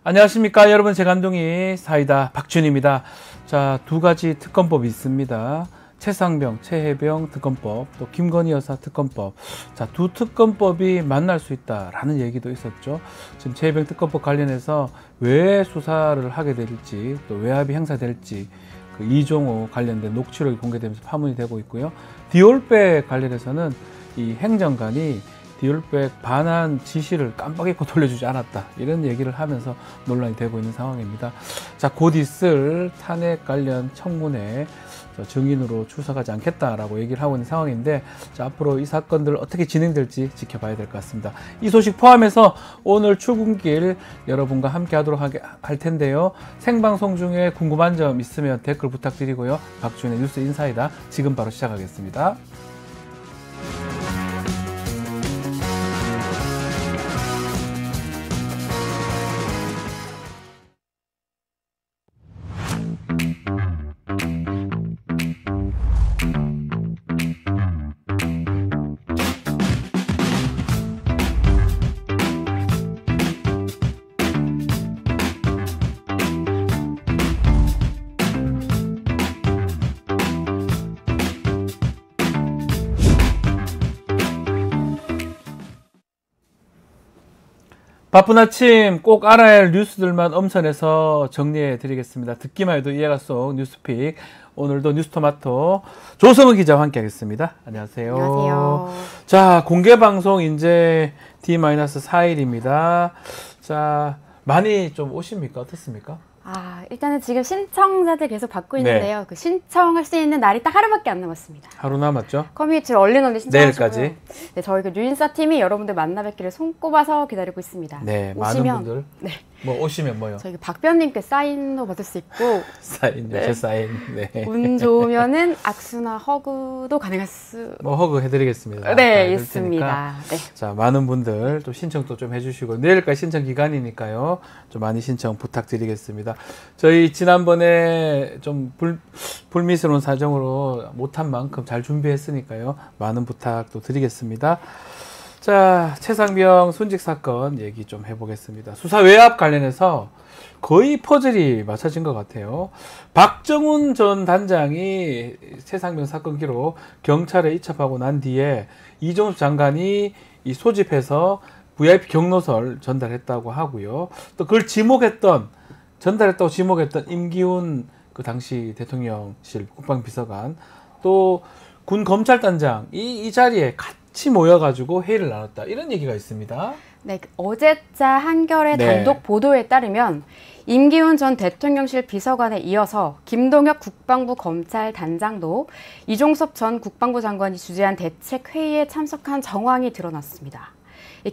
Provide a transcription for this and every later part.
안녕하십니까 여러분, 제간둥이 사이다 박준입니다. 자, 두 가지 특검법이 있습니다. 최상병, 최혜병 특검법, 또 김건희 여사 특검법. 자, 두 특검법이 만날 수 있다라는 얘기도 있었죠. 지금 최혜병 특검법 관련해서 왜 수사를 하게 될지, 또 외압이 행사될지, 그 이종호 관련된 녹취록이 공개되면서 파문이 되고 있고요. 디올백 관련해서는 이 행정관이 디올백 반환 지시를 깜빡 잊고 돌려주지 않았다, 이런 얘기를 하면서 논란이 되고 있는 상황입니다. 자, 곧 있을 탄핵 관련 청문회 증인으로 출석하지 않겠다라고 얘기를 하고 있는 상황인데, 자, 앞으로 이 사건들 어떻게 진행될지 지켜봐야 될 것 같습니다. 이 소식 포함해서 오늘 출근길 여러분과 함께 하도록 할 텐데요. 생방송 중에 궁금한 점 있으면 댓글 부탁드리고요. 박준의 뉴스 인사이다 지금 바로 시작하겠습니다. 바쁜 아침 꼭 알아야 할 뉴스들만 엄선해서 정리해 드리겠습니다. 듣기만 해도 이해가 쏙 뉴스픽. 오늘도 뉴스토마토 조성은 기자와 함께 하겠습니다. 안녕하세요. 안녕하세요. 자, 공개방송 이제 D-4일입니다. 자, 많이 좀 오십니까? 어떻습니까? 일단은 지금 신청자들 계속 받고 있는데요. 그 신청할 수 있는 날이 딱 하루밖에 안 남았습니다. 하루 남았죠? 커뮤니티를 얼른 신청하시고요. 내일까지. 네, 저희 그 뉴인사 팀이 여러분들 만나 뵙기를 손꼽아서 기다리고 있습니다. 네, 오시면, 많은 분들. 네. 뭐 오시면 뭐요? 저희 박변님께 사인도 받을 수 있고, 사인, 네. 제 사인. 네. 운 좋으면은 악수나 허그도 가능할 수. 뭐 허그 해드리겠습니다. 네, 있습니다. 네. 자, 많은 분들 또 신청도 좀 해주시고, 내일까지 신청 기간이니까요. 좀 많이 신청 부탁드리겠습니다. 저희 지난번에 좀 불미스러운 사정으로 못한 만큼 잘 준비했으니까요. 많은 부탁도 드리겠습니다. 자, 최상병 순직 사건 얘기 좀 해보겠습니다. 수사 외압 관련해서 거의 퍼즐이 맞춰진 것 같아요. 박정훈 전 단장이 최상병 사건 기록 경찰에 이첩하고 난 뒤에 이종섭 장관이 이 소집해서 VIP 경로설 전달했다고 하고요. 또 그걸 전달했다고 지목했던 임기훈 그 당시 대통령실 국방비서관, 또 군 검찰단장 이 자리에 같이 모여가지고 회의를 나눴다, 이런 얘기가 있습니다. 네, 어제자 한겨레 네. 단독 보도에 따르면 임기훈 전 대통령실 비서관에 이어서 김동혁 국방부 검찰단장도 이종섭 전 국방부 장관이 주재한 대책회의에 참석한 정황이 드러났습니다.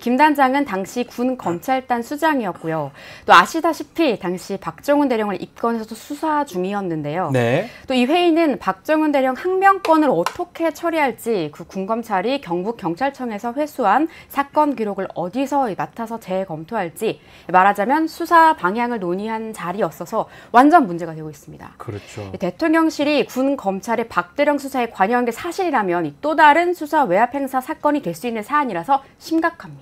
김 단장은 당시 군 검찰단 수장이었고요. 또 아시다시피 당시 박정훈 대령을 입건해서도 수사 중이었는데요. 네. 또 이 회의는 박정훈 대령 항명권을 어떻게 처리할지, 그 군검찰이 경북경찰청에서 회수한 사건 기록을 어디서 맡아서 재검토할지, 말하자면 수사 방향을 논의한 자리였어서 완전 문제가 되고 있습니다. 그렇죠. 대통령실이 군 검찰의 박 대령 수사에 관여한 게 사실이라면 또 다른 수사 외압 행사 사건이 될 수 있는 사안이라서 심각합니다.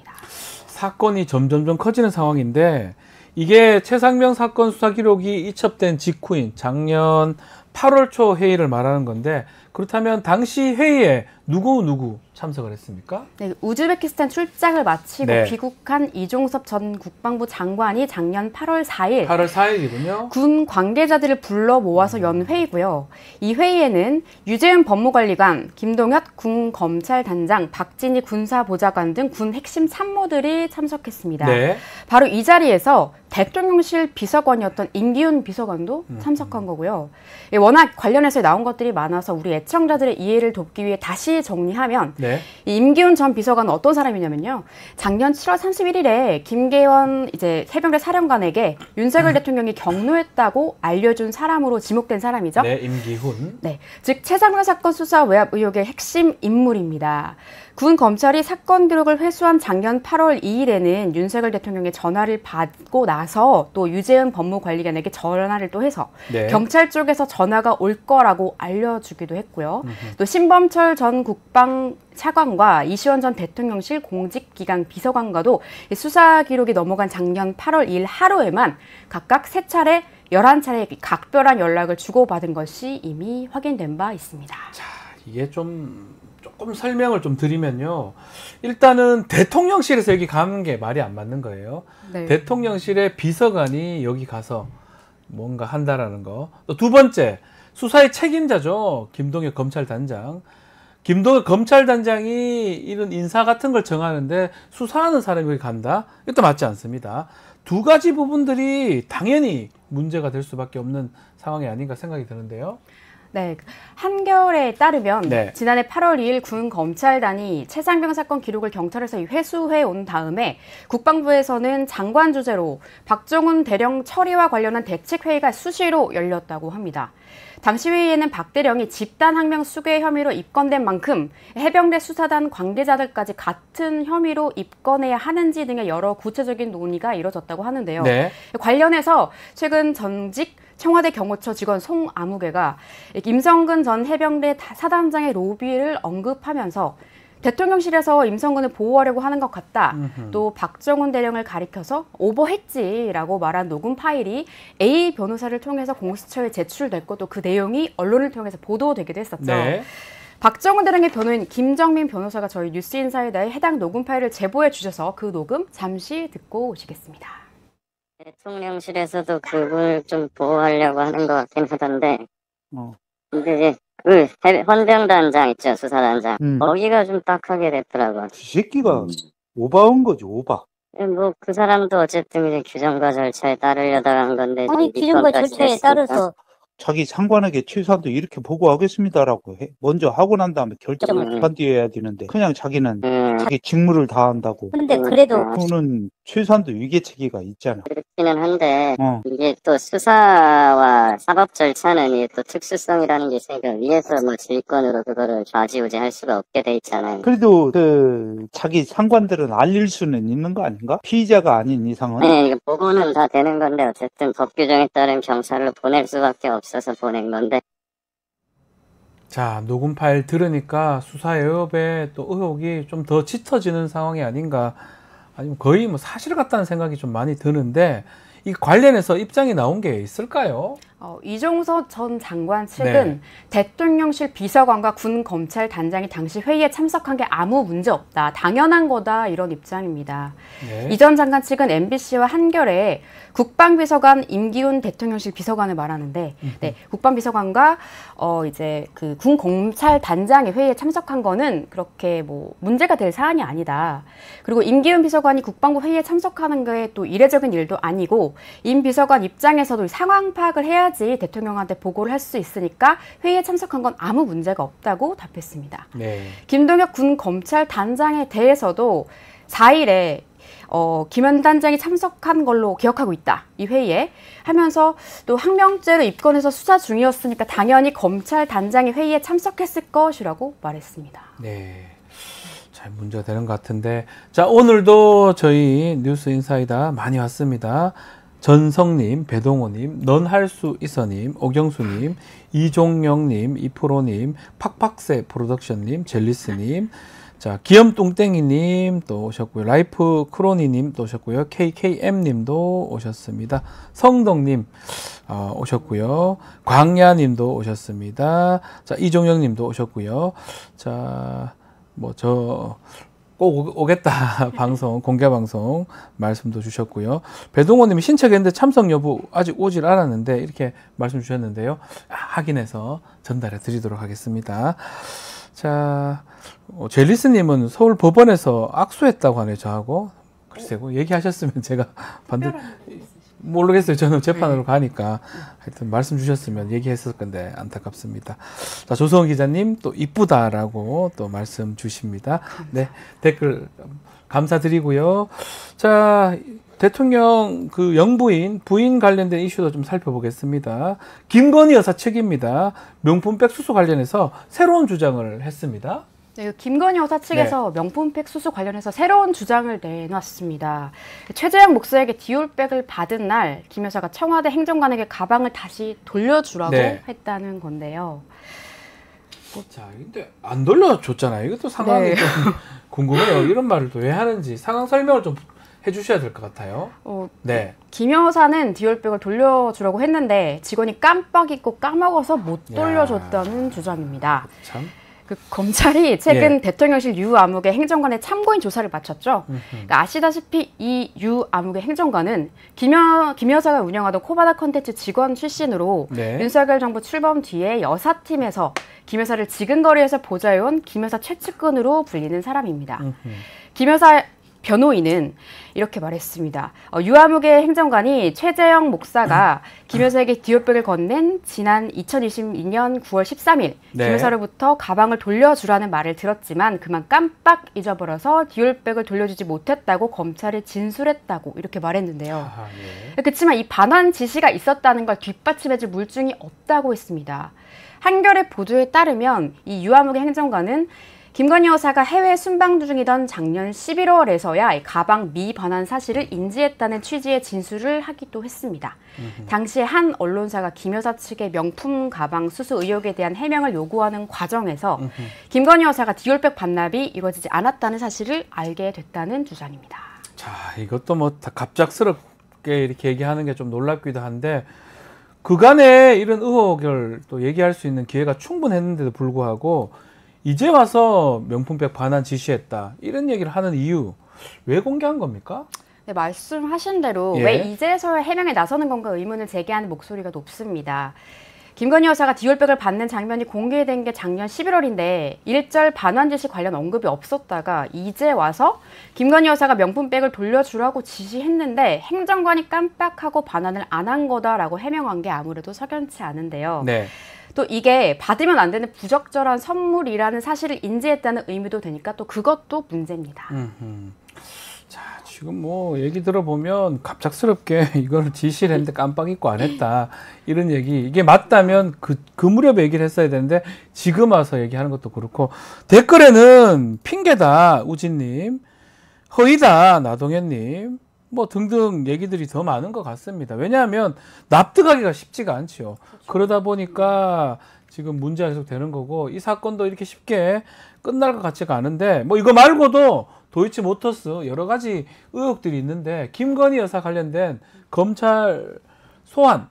사건이 점점점 커지는 상황인데, 이게 최상병 사건 수사 기록이 이첩된 직후인 작년 8월 초 회의를 말하는 건데, 그렇다면 당시 회의에 누구 참석을 했습니까? 네, 우즈베키스탄 출장을 마치고 네. 귀국한 이종섭 전 국방부 장관이 작년 8월 4일이군요. 군 관계자들을 불러 모아서 연 회의고요. 이 회의에는 유재은 법무관리관, 김동혁 군 검찰단장, 박진희 군사보좌관 등 군 핵심 참모들이 참석했습니다. 네. 바로 이 자리에서 대통령실 비서관이었던 임기훈 비서관도 참석한 거고요. 워낙 관련해서 나온 것들이 많아서 우리 애청자들의 이해를 돕기 위해 다시 정리하면, 네. 이 임기훈 전 비서관은 어떤 사람이냐면요. 작년 7월 31일에 김계원 해병대 사령관에게 윤석열 대통령이 경로했다고 알려준 사람으로 지목된 사람이죠. 네, 임기훈. 네, 즉 최상병 사건 수사 외압 의혹의 핵심 인물입니다. 군 검찰이 사건 기록을 회수한 작년 8월 2일에는 윤석열 대통령의 전화를 받고 나서 또 유재은 법무관리관에게 전화를 또 해서 네. 경찰 쪽에서 전화가 올 거라고 알려주기도 했고요. 또 신범철 전 국방차관과 이시원 전 대통령실 공직기강 비서관과도 수사 기록이 넘어간 작년 8월 2일 하루에만 각각 3차례 11차례 각별한 연락을 주고받은 것이 이미 확인된 바 있습니다. 자, 이게 조금 설명을 좀 드리면요. 일단은 대통령실에서 여기 가는 게 말이 안 맞는 거예요. 네. 대통령실의 비서관이 여기 가서 뭔가 한다라는 거. 또 두 번째, 수사의 책임자죠. 김동혁 검찰단장. 김동혁 검찰단장이 이런 인사 같은 걸 정하는데 수사하는 사람이 여기 간다? 이것도 맞지 않습니다. 두 가지 부분들이 당연히 문제가 될 수밖에 없는 상황이 아닌가 생각이 드는데요. 네, 한겨레에 따르면 네. 지난해 8월 2일 군 검찰단이 최상병 사건 기록을 경찰에서 회수해 온 다음에 국방부에서는 장관 주재로 박정훈 대령 처리와 관련한 대책회의가 수시로 열렸다고 합니다. 당시 회의에는 박 대령이 집단 항명 수괴 혐의로 입건된 만큼 해병대 수사단 관계자들까지 같은 혐의로 입건해야 하는지 등의 여러 구체적인 논의가 이뤄졌다고 하는데요. 네. 관련해서 최근 전직 청와대 경호처 직원 송아무개가 임성근 전 해병대 사단장의 로비를 언급하면서 대통령실에서 임성근을 보호하려고 하는 것 같다. 또 박정훈 대령을 가리켜서 오버했지라고 말한 녹음 파일이 A 변호사를 통해서 공수처에 제출됐고 또 그 내용이 언론을 통해서 보도되기도 했었죠. 네. 박정훈 대령의 변호인 김정민 변호사가 저희 뉴스인사이더에 해당 녹음 파일을 제보해 주셔서 그 녹음 잠시 듣고 오시겠습니다. 대통령실에서도 그분을 좀 보호하려고 하는 것 같긴 하던데, 근데 이제 헌병단장 있죠, 수사단장. 거기가 좀 딱하게 됐더라고요. 이 새끼가 오바온 거지, 오바. 뭐 그 사람도 어쨌든 이제 규정과 절차에 따르려다가 한 건데. 아니 규정과 절차에 따라서 자기 상관에게 최소한도 이렇게 보고하겠습니다라고 먼저 하고 난 다음에 결정을 한 뒤에 해야 되는데 그냥 자기는 자기 직무를 다한다고. 근데 그래도 그거는 최소한도 위계체계가 있잖아. 그렇기는 한데 이게 또 수사와 사법 절차는 이게 또 특수성이라는 게 있으니까 위에서 뭐 지휘권으로 그거를 좌지우지할 수가 없게 돼 있잖아요. 그래도 그 자기 상관들은 알릴 수는 있는 거 아닌가? 피의자가 아닌 이상은. 네, 이거 보고는 다 되는 건데 어쨌든 법 규정에 따른 경찰로 보낼 수밖에 없어서 보낸 건데. 자, 녹음 파일 들으니까 수사 외압에 또 의혹이 좀 더 짙어지는 상황이 아닌가, 아니면 거의 뭐 사실 같다는 생각이 좀 많이 드는데, 이 관련해서 입장이 나온 게 있을까요? 이종서 전 장관 측은 네. 대통령실 비서관과 군 검찰 단장이 당시 회의에 참석한 게 아무 문제 없다, 당연한 거다, 이런 입장입니다. 네. 이 전 장관 측은 MBC와 한겨레에 국방비서관 임기훈 대통령실 비서관을 말하는데, 네, 국방비서관과 이제 그 군 검찰 단장의 회의에 참석한 거는 그렇게 뭐 문제가 될 사안이 아니다. 그리고 임기훈 비서관이 국방부 회의에 참석하는 게 또 이례적인 일도 아니고 임 비서관 입장에서도 상황 파악을 해야지 대통령한테 보고를 할 수 있으니까 회의에 참석한 건 아무 문제가 없다고 답했습니다. 네. 김동혁 군 검찰 단장에 대해서도 4일에 김현 단장이 참석한 걸로 기억하고 있다, 이 회의에 하면서 또 항명죄로 입건해서 수사 중이었으니까 당연히 검찰 단장이 회의에 참석했을 것이라고 말했습니다. 네. 잘 문제가 되는 것 같은데, 자, 오늘도 저희 뉴스 인사이다 많이 왔습니다. 전성님, 배동호님, 넌 할 수 있어님, 오경수님, 이종영님, 이프로님, 팍팍새 프로덕션님, 젤리스님, 자, 기염뚱땡이님 또 오셨고요. 라이프 크로니님 또 오셨고요. KKM님도 오셨습니다. 성덕님 오셨고요. 광야님도 오셨습니다. 자, 이종영님도 오셨고요. 자, 뭐 꼭 오겠다 방송, 공개 방송 말씀도 주셨고요. 배동호님이 신청했는데 참석 여부 아직 오질 않았는데 이렇게 말씀 주셨는데요. 확인해서 전달해 드리도록 하겠습니다. 자, 젤리스님은 서울 법원에서 악수했다고 하네요, 저하고. 글쎄요, 얘기하셨으면 제가 모르겠어요. 저는 재판으로 가니까. 하여튼 말씀 주셨으면 얘기했을 건데 안타깝습니다. 자, 조성원 기자님 또 이쁘다라고 또 말씀 주십니다. 네, 댓글 감사드리고요. 자, 대통령 그 영부인, 부인 관련된 이슈도 좀 살펴보겠습니다. 김건희 여사 측입니다. 명품백 수수 관련해서 새로운 주장을 했습니다. 네, 김건희 여사 측에서 명품백 수수 관련해서 새로운 주장을 내놨습니다. 최재형 목사에게 디올백을 받은 날 김 여사가 청와대 행정관에게 가방을 다시 돌려주라고 했다는 건데요. 자, 근데 안 돌려줬잖아요. 이것도 상황이 좀 궁금해요. 이런 말을 또 왜 하는지 상황 설명을 좀 해주셔야 될 것 같아요. 김 여사는 디올백을 돌려주라고 했는데 직원이 깜빡 잊고 까먹어서 못 돌려줬다는 주장입니다. 참. 검찰이 최근 대통령실 유 아무개 행정관의 참고인 조사를 마쳤죠. 그러니까 아시다시피 이 유 아무개 행정관은 김 여사가 운영하던 코바나 컨텐츠 직원 출신으로 윤석열 정부 출범 뒤에 여사팀에서 김 여사를 지근거리에서 보좌해온 김 여사 최측근으로 불리는 사람입니다. 김 여사 변호인은 이렇게 말했습니다. 유아무개 행정관이 최재형 목사가 김 여사에게 디올백을 건넨 지난 2022년 9월 13일 김 여사로부터 가방을 돌려주라는 말을 들었지만 그만 깜빡 잊어버려서 디올백을 돌려주지 못했다고 검찰에 진술했다고 이렇게 말했는데요. 그렇지만 이 반환 지시가 있었다는 걸 뒷받침해줄 물증이 없다고 했습니다. 한겨레 보도에 따르면 이 유아무개 행정관은 김건희 여사가 해외 순방 중이던 작년 11월에서야 가방 미반환 사실을 인지했다는 취지의 진술을 하기도 했습니다. 당시 한 언론사가 김 여사 측의 명품 가방 수수 의혹에 대한 해명을 요구하는 과정에서 김건희 여사가 디올백 반납이 이루어지지 않았다는 사실을 알게 됐다는 주장입니다. 자, 이것도 뭐 갑작스럽게 이렇게 얘기하는 게 좀 놀랍기도 한데 그간에 이런 의혹을 또 얘기할 수 있는 기회가 충분했는데도 불구하고 이제 와서 명품백 반환 지시했다 이런 얘기를 하는 이유 왜 공개한 겁니까? 네, 말씀하신 대로 왜 이제서야 해명에 나서는 건가 의문을 제기하는 목소리가 높습니다. 김건희 여사가 디올백을 받는 장면이 공개된 게 작년 11월인데 일절 반환 지시 관련 언급이 없었다가 이제 와서 김건희 여사가 명품백을 돌려주라고 지시했는데 행정관이 깜빡하고 반환을 안 한 거다라고 해명한 게 아무래도 석연치 않은데요. 또 이게 받으면 안 되는 부적절한 선물이라는 사실을 인지했다는 의미도 되니까 또 그것도 문제입니다. 자, 지금 뭐 얘기 들어보면 갑작스럽게 이걸 지시를 했는데 깜빡 잊고 안 했다 이런 얘기 이게 맞다면 그 무렵에 얘기를 했어야 되는데 지금 와서 얘기하는 것도 그렇고 댓글에는 핑계다 우진님, 허위다 나동현님 뭐 등등 얘기들이 더 많은 것 같습니다. 왜냐하면 납득하기가 쉽지가 않죠. 그러다 보니까 지금 문제가 계속 되는 거고 이 사건도 이렇게 쉽게 끝날 것 같지가 않은데 뭐 이거 말고도 도이치모터스 여러 가지 의혹들이 있는데 김건희 여사 관련된 검찰 소환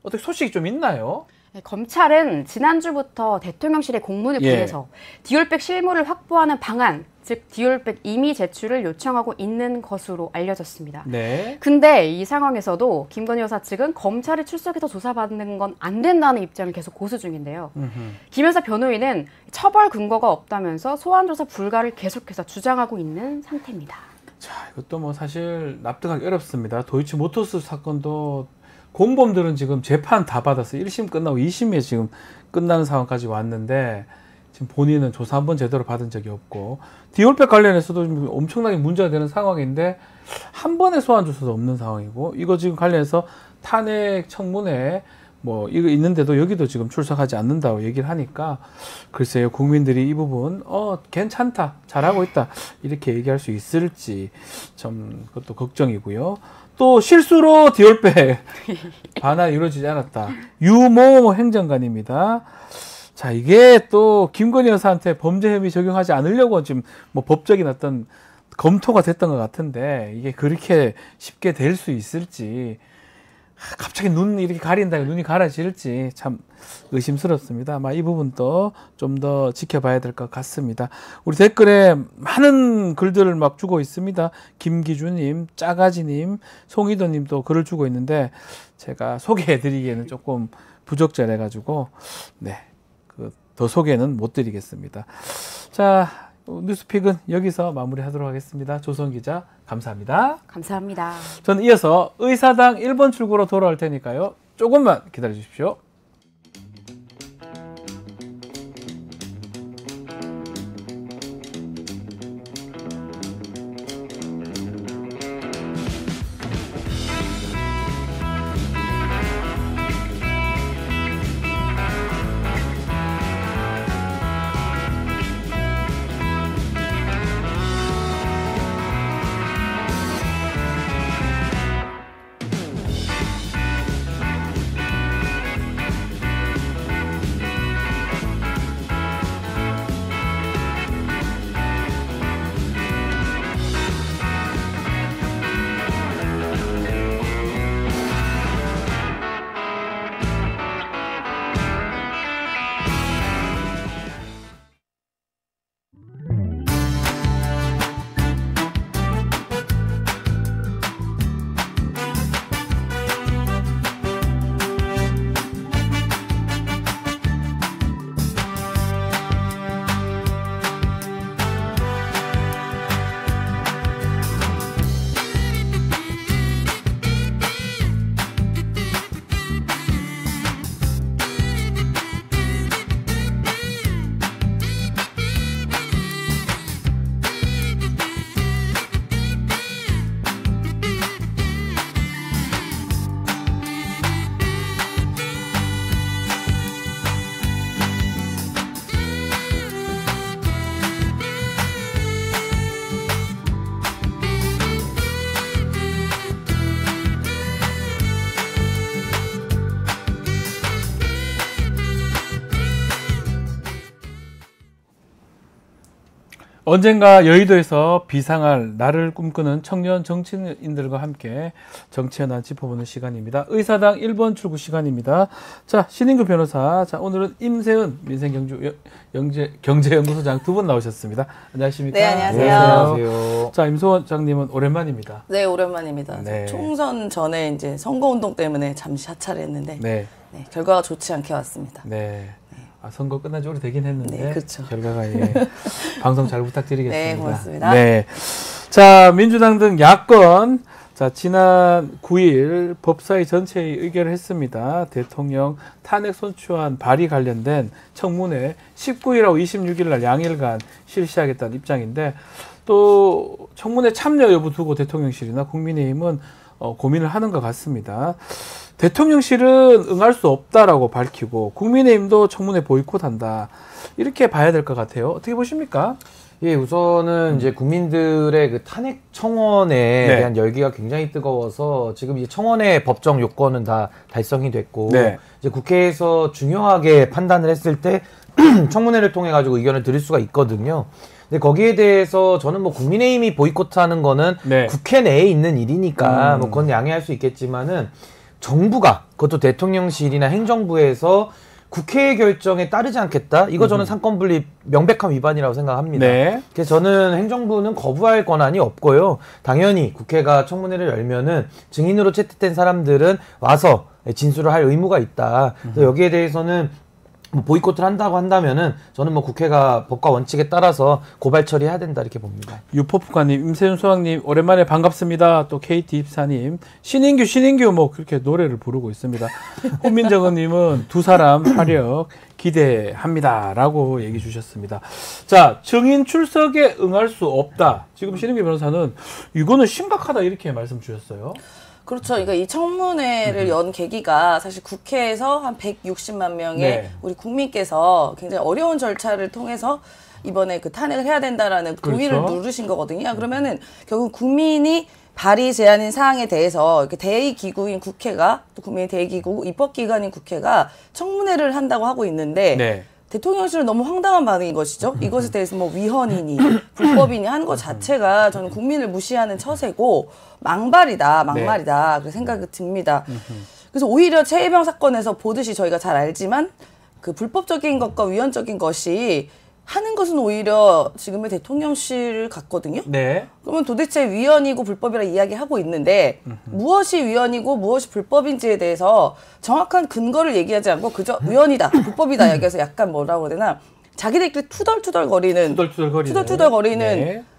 어떻게 소식이 좀 있나요? 검찰은 지난주부터 대통령실에 공문을 보내서 디올백 실물을 확보하는 방안, 즉 디올백 임의 제출을 요청하고 있는 것으로 알려졌습니다. 근데 이 상황에서도 김건희 여사 측은 검찰에 출석해서 조사받는 건 안 된다는 입장을 계속 고수 중인데요. 김 여사 변호인은 처벌 근거가 없다면서 소환 조사 불가를 계속해서 주장하고 있는 상태입니다. 자, 이것도 뭐 사실 납득하기 어렵습니다. 도이치모터스 사건도 공범들은 지금 재판 다 받았어요. 1심 끝나고 2심에 지금 끝나는 상황까지 왔는데 지금 본인은 조사 한번 제대로 받은 적이 없고 디올백 관련해서도 엄청나게 문제가 되는 상황인데 한 번의 소환 조사도 없는 상황이고 이거 지금 관련해서 탄핵 청문회 뭐 이거 있는데도 여기도 지금 출석하지 않는다고 얘기를 하니까 글쎄요 국민들이 이 부분 괜찮다 잘하고 있다 이렇게 얘기할 수 있을지 좀 그것도 걱정이고요. 또 실수로 디올백 반환이 이루어지지 않았다. 유모 행정관입니다. 자, 이게 또 김건희 여사한테 범죄 혐의 적용하지 않으려고 지금 뭐 법적인 어떤 검토가 됐던 것 같은데 이게 그렇게 쉽게 될 수 있을지 갑자기 눈 이렇게 가린다고 눈이 가라질지 참 의심스럽습니다. 아마 이 부분도 좀 더 지켜봐야 될 것 같습니다. 우리 댓글에 많은 글들을 막 주고 있습니다. 김기주님, 짜가지님, 송이도님도 글을 주고 있는데 제가 소개해드리기에는 조금 부적절해가지고 더 소개는 못 드리겠습니다. 자, 뉴스픽은 여기서 마무리하도록 하겠습니다. 조선 기자 감사합니다. 감사합니다. 저는 이어서 의사당 1번 출구로 돌아올 테니까요. 조금만 기다려 주십시오. 언젠가 여의도에서 비상할 나를 꿈꾸는 청년 정치인들과 함께 정치 현안 짚어보는 시간입니다. 의사당 1번 출구 시간입니다. 자, 신인규 변호사. 자, 오늘은 임세은 민생경제연구소장 두 분 나오셨습니다. 안녕하십니까? 네, 안녕하세요. 안녕하세요. 자, 임 소장님은 오랜만입니다. 네, 오랜만입니다. 네. 총선 전에 이제 선거운동 때문에 잠시 하차를 했는데 네. 네, 결과가 좋지 않게 왔습니다. 네. 아, 선거 끝난 지 오래되긴 했는데 네, 그렇죠. 결과가 방송 잘 부탁드리겠습니다. 네, 고맙습니다. 네. 자, 민주당 등 야권 지난 9일 법사위 전체의 의결을 했습니다. 대통령 탄핵 소추안 발의 관련된 청문회 19일하고 26일 날 양일간 실시하겠다는 입장인데 또 청문회 참여 여부 두고 대통령실이나 국민의힘은 고민을 하는 것 같습니다. 대통령실은 응할 수 없다라고 밝히고 국민의힘도 청문회 보이콧한다. 이렇게 봐야 될 것 같아요. 어떻게 보십니까? 예, 우선은 이제 국민들의 그 탄핵 청원에 대한 열기가 굉장히 뜨거워서 지금 이제 청원의 법정 요건은 다 달성이 됐고 이제 국회에서 중요하게 판단을 했을 때 청문회를 통해 가지고 의견을 드릴 수가 있거든요. 근데 거기에 대해서 저는 뭐 국민의힘이 보이콧하는 거는 국회 내에 있는 일이니까 뭐 그건 양해할 수 있겠지만은 정부가 그것도 대통령실이나 행정부에서 국회의 결정에 따르지 않겠다? 이거 저는 상권분립 명백한 위반이라고 생각합니다. 그래서 저는 행정부는 거부할 권한이 없고요. 당연히 국회가 청문회를 열면은 증인으로 채택된 사람들은 와서 진술을 할 의무가 있다. 그래서 여기에 대해서는 뭐 보이콧을 한다고 한다면은 저는 뭐 국회가 법과 원칙에 따라서 고발 처리해야 된다 이렇게 봅니다. 유포프관님, 임세윤 소장님 오랜만에 반갑습니다. 또 KT24님, 신인규 뭐 그렇게 노래를 부르고 있습니다. 혼민정은님은 두 사람 활약 기대합니다라고 얘기 주셨습니다. 자, 증인 출석에 응할 수 없다. 지금 신인규 변호사는 이거는 심각하다 이렇게 말씀 주셨어요. 그렇죠. 그러니까 이 청문회를 연 계기가 사실 국회에서 한 160만 명의 우리 국민께서 굉장히 어려운 절차를 통해서 이번에 그 탄핵을 해야 된다라는 동의를 누르신 거거든요. 그러면은 결국 국민이 발의 제안인 사항에 대해서 이렇게 대의기구인 국회가 또 국민의 대의기구 입법기관인 국회가 청문회를 한다고 하고 있는데 대통령실은 너무 황당한 반응인 것이죠. 이것에 대해서 뭐 위헌이니 불법이니 하는 것 자체가 저는 국민을 무시하는 처세고 막말이다. 그렇게 생각이 듭니다. 그래서 오히려 최혜병 사건에서 보듯이 저희가 잘 알지만 그 불법적인 것과 위헌적인 것이 하는 것은 오히려 지금의 대통령실 같거든요. 그러면 도대체 위헌이고 불법이라 이야기하고 있는데 무엇이 위헌이고 무엇이 불법인지에 대해서 정확한 근거를 얘기하지 않고 그저 위헌이다, 불법이다 얘기해서 약간 뭐라고 해야 되나 자기들끼리 투덜투덜거리는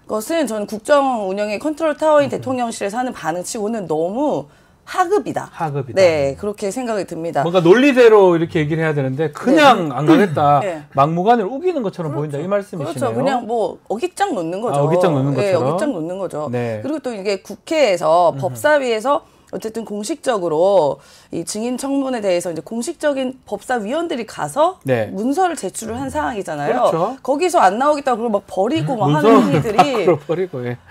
것은 저는 국정 운영의 컨트롤 타워인 대통령실에서 하는 반응치고는 너무 하급이다. 네, 그렇게 생각이 듭니다. 뭔가 논리대로 이렇게 얘기를 해야 되는데 그냥 안 가겠다. 막무가내를 우기는 것처럼 보인다 이 말씀이시네요. 그렇죠. 그냥 뭐 어깃장 놓는 거죠. 어깃장 놓는 것처럼. 어깃장 놓는 거죠. 그리고 또 이게 국회에서 법사위에서 어쨌든 공식적으로 이 증인 청문에 대해서 이제 공식적인 법사위원들이 가서 문서를 제출을 한 상황이잖아요. 거기서 안 나오겠다고 그걸 막 버리고 막 하는 행위들이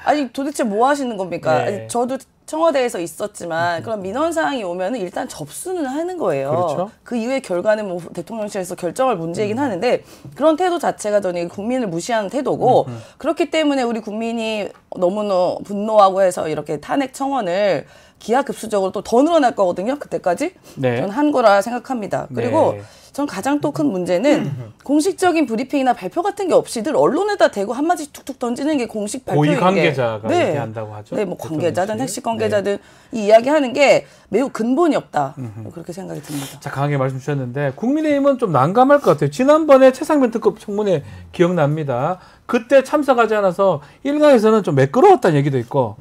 아니 도대체 뭐 하시는 겁니까? 아니, 저도 청와대에서 있었지만 그런 민원 사항이 오면은 일단 접수는 하는 거예요. 그 이후의 결과는 뭐 대통령실에서 결정할 문제이긴 하는데 그런 태도 자체가 저는 국민을 무시하는 태도고 그렇기 때문에 우리 국민이 너무너무 분노하고 해서 이렇게 탄핵 청원을 기하급수적으로 또 더 늘어날 거거든요. 그때까지 저는 한 거라 생각합니다. 그리고 전 가장 또 큰 문제는 공식적인 브리핑이나 발표 같은 게 없이 늘 언론에다 대고 한마디 툭툭 던지는 게 공식 발표인 게 고위 관계자가 얘기한다고 하죠. 뭐 관계자든 핵심 관계자든 이 이야기하는 게 매우 근본이 없다. 그렇게 생각이 듭니다. 자, 강하게 말씀 주셨는데 국민의힘은 좀 난감할 것 같아요. 지난번에 최상병 특검 청문회 기억납니다. 그때 참석하지 않아서 일각에서는 좀 매끄러웠다는 얘기도 있고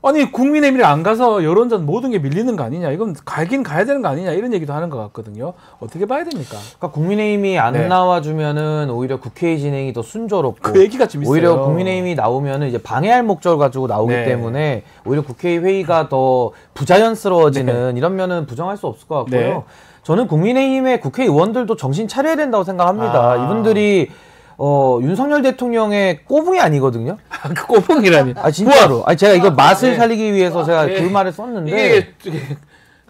아니 국민의힘이 안 가서 여론전 모든 게 밀리는 거 아니냐 이건 가긴 가야 되는 거 아니냐 이런 얘기도 하는 것 같거든요. 어떻게 봐야 됩니까? 그러니까 국민의힘이 안 나와주면은 오히려 국회의 진행이 더 순조롭고 그 얘기가 좀 있어요. 오히려 국민의힘이 나오면은 이제 방해할 목적을 가지고 나오기 때문에 오히려 국회의 회의가 더 부자연스러워지는 이런 면은 부정할 수 없을 것 같고요. 저는 국민의힘의 국회의원들도 정신 차려야 된다고 생각합니다. 이분들이 윤석열 대통령의 꼬붕이 아니거든요. 그 꼬붕이라니. 진짜로. 제가 이거 맛을 살리기 위해서 제가 그 말을 썼는데. 이게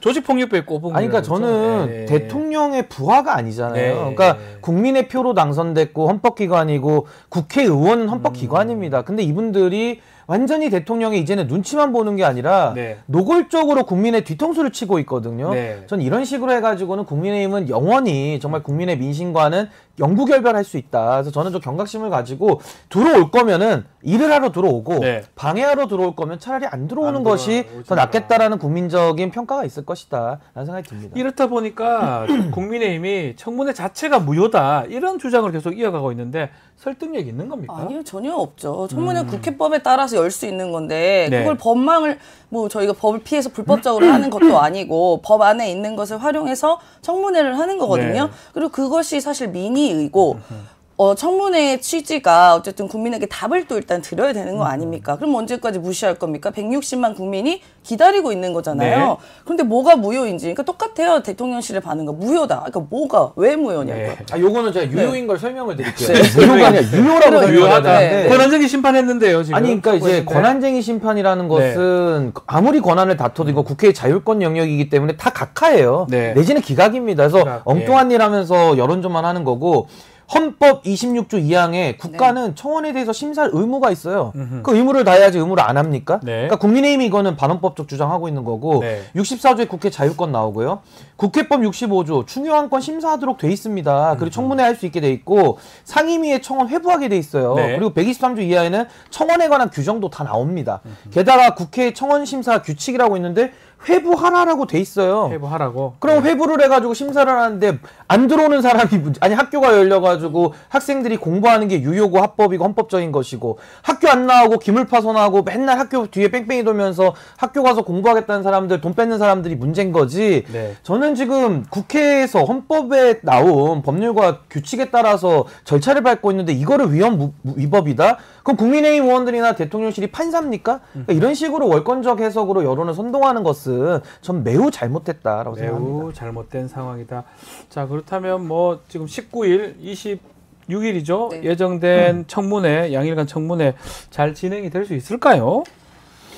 조직폭력배에 꼽은 거예요. 아니, 그러니까 저는 대통령의 부하가 아니잖아요. 그러니까 국민의 표로 당선됐고 헌법기관이고 국회의원은 헌법기관입니다. 근데 이분들이 완전히 대통령이 이제는 눈치만 보는 게 아니라 노골적으로 국민의 뒤통수를 치고 있거든요. 전 이런 식으로 해가지고는 국민의힘은 영원히 정말 국민의 민심과는 영구결별할 수 있다. 그래서 저는 좀 경각심을 가지고 들어올 거면은 일을 하러 들어오고 방해하러 들어올 거면 차라리 안 들어오는 것이 더 낫겠다라는 국민적인 평가가 있을 것이다 라는 생각이 듭니다. 이렇다 보니까 국민의힘이 청문회 자체가 무효다 이런 주장을 계속 이어가고 있는데 설득력이 있는 겁니까? 아니요, 전혀 없죠. 청문회 국회법에 따라서 열 수 있는 건데 그걸 법망을 뭐 저희가 법을 피해서 불법적으로 하는 것도 아니고 법 안에 있는 것을 활용해서 청문회를 하는 거거든요. 그리고 그것이 사실 민의이고 청문회의 취지가 어쨌든 국민에게 답을 또 일단 드려야 되는 거 아닙니까? 그럼 언제까지 무시할 겁니까? 160만 국민이 기다리고 있는 거잖아요. 그런데 뭐가 무효인지. 그러니까 똑같아요. 대통령실의 반응과 무효다. 그러니까 뭐가 왜 무효냐고요. 요거는 제가 유효인 걸 설명을 드릴게요. 무효가 아니라 유효라고 설명해야 되는데. 권한쟁의 심판했는데 지금. 아니, 그러니까 이제 권한쟁의 심판이라는 것은 아무리 권한을 다퉈도 이거 국회의 자율권 영역이기 때문에 다 각하예요. 내지는 기각입니다. 그래서 엉뚱한 일 하면서 여론조만 하는 거고 헌법 26조 2항에 국가는 청원에 대해서 심사할 의무가 있어요. 그 의무를 다해야지 의무를 안 합니까? 그러니까 국민의힘이 이거는 반헌법적 주장하고 있는 거고 64조에 국회 자유권 나오고요. 국회법 65조 중요한 건 심사하도록 돼 있습니다. 그리고 청문회 할 수 있게 돼 있고 상임위에 청원 회부하게 돼 있어요. 그리고 123조 이하에는 청원에 관한 규정도 다 나옵니다. 게다가 국회 청원 심사 규칙이라고 있는데 회부하라라고 돼 있어요. 회부하라고. 그럼 회부를 해가지고 심사를 하는데 안 들어오는 사람이 아니 학교가 열려가지고 학생들이 공부하는 게 유효고 합법이고 헌법적인 것이고 학교 안 나오고 기물 파손하고 맨날 학교 뒤에 뺑뺑이 돌면서 학교 가서 공부하겠다는 사람들 돈 뺏는 사람들이 문제인 거지. 저는 지금 국회에서 헌법에 나온 법률과 규칙에 따라서 절차를 밟고 있는데 이거를 위법이다? 그럼 국민의힘 의원들이나 대통령실이 판사입니까? 그러니까 이런 식으로 월권적 해석으로 여론을 선동하는 것은 전 매우 잘못됐다라고 생각합니다. 매우 잘못된 상황이다. 자, 그렇다면 뭐 지금 19일, 26일이죠. 예정된 청문회, 양일간 청문회 잘 진행이 될 수 있을까요?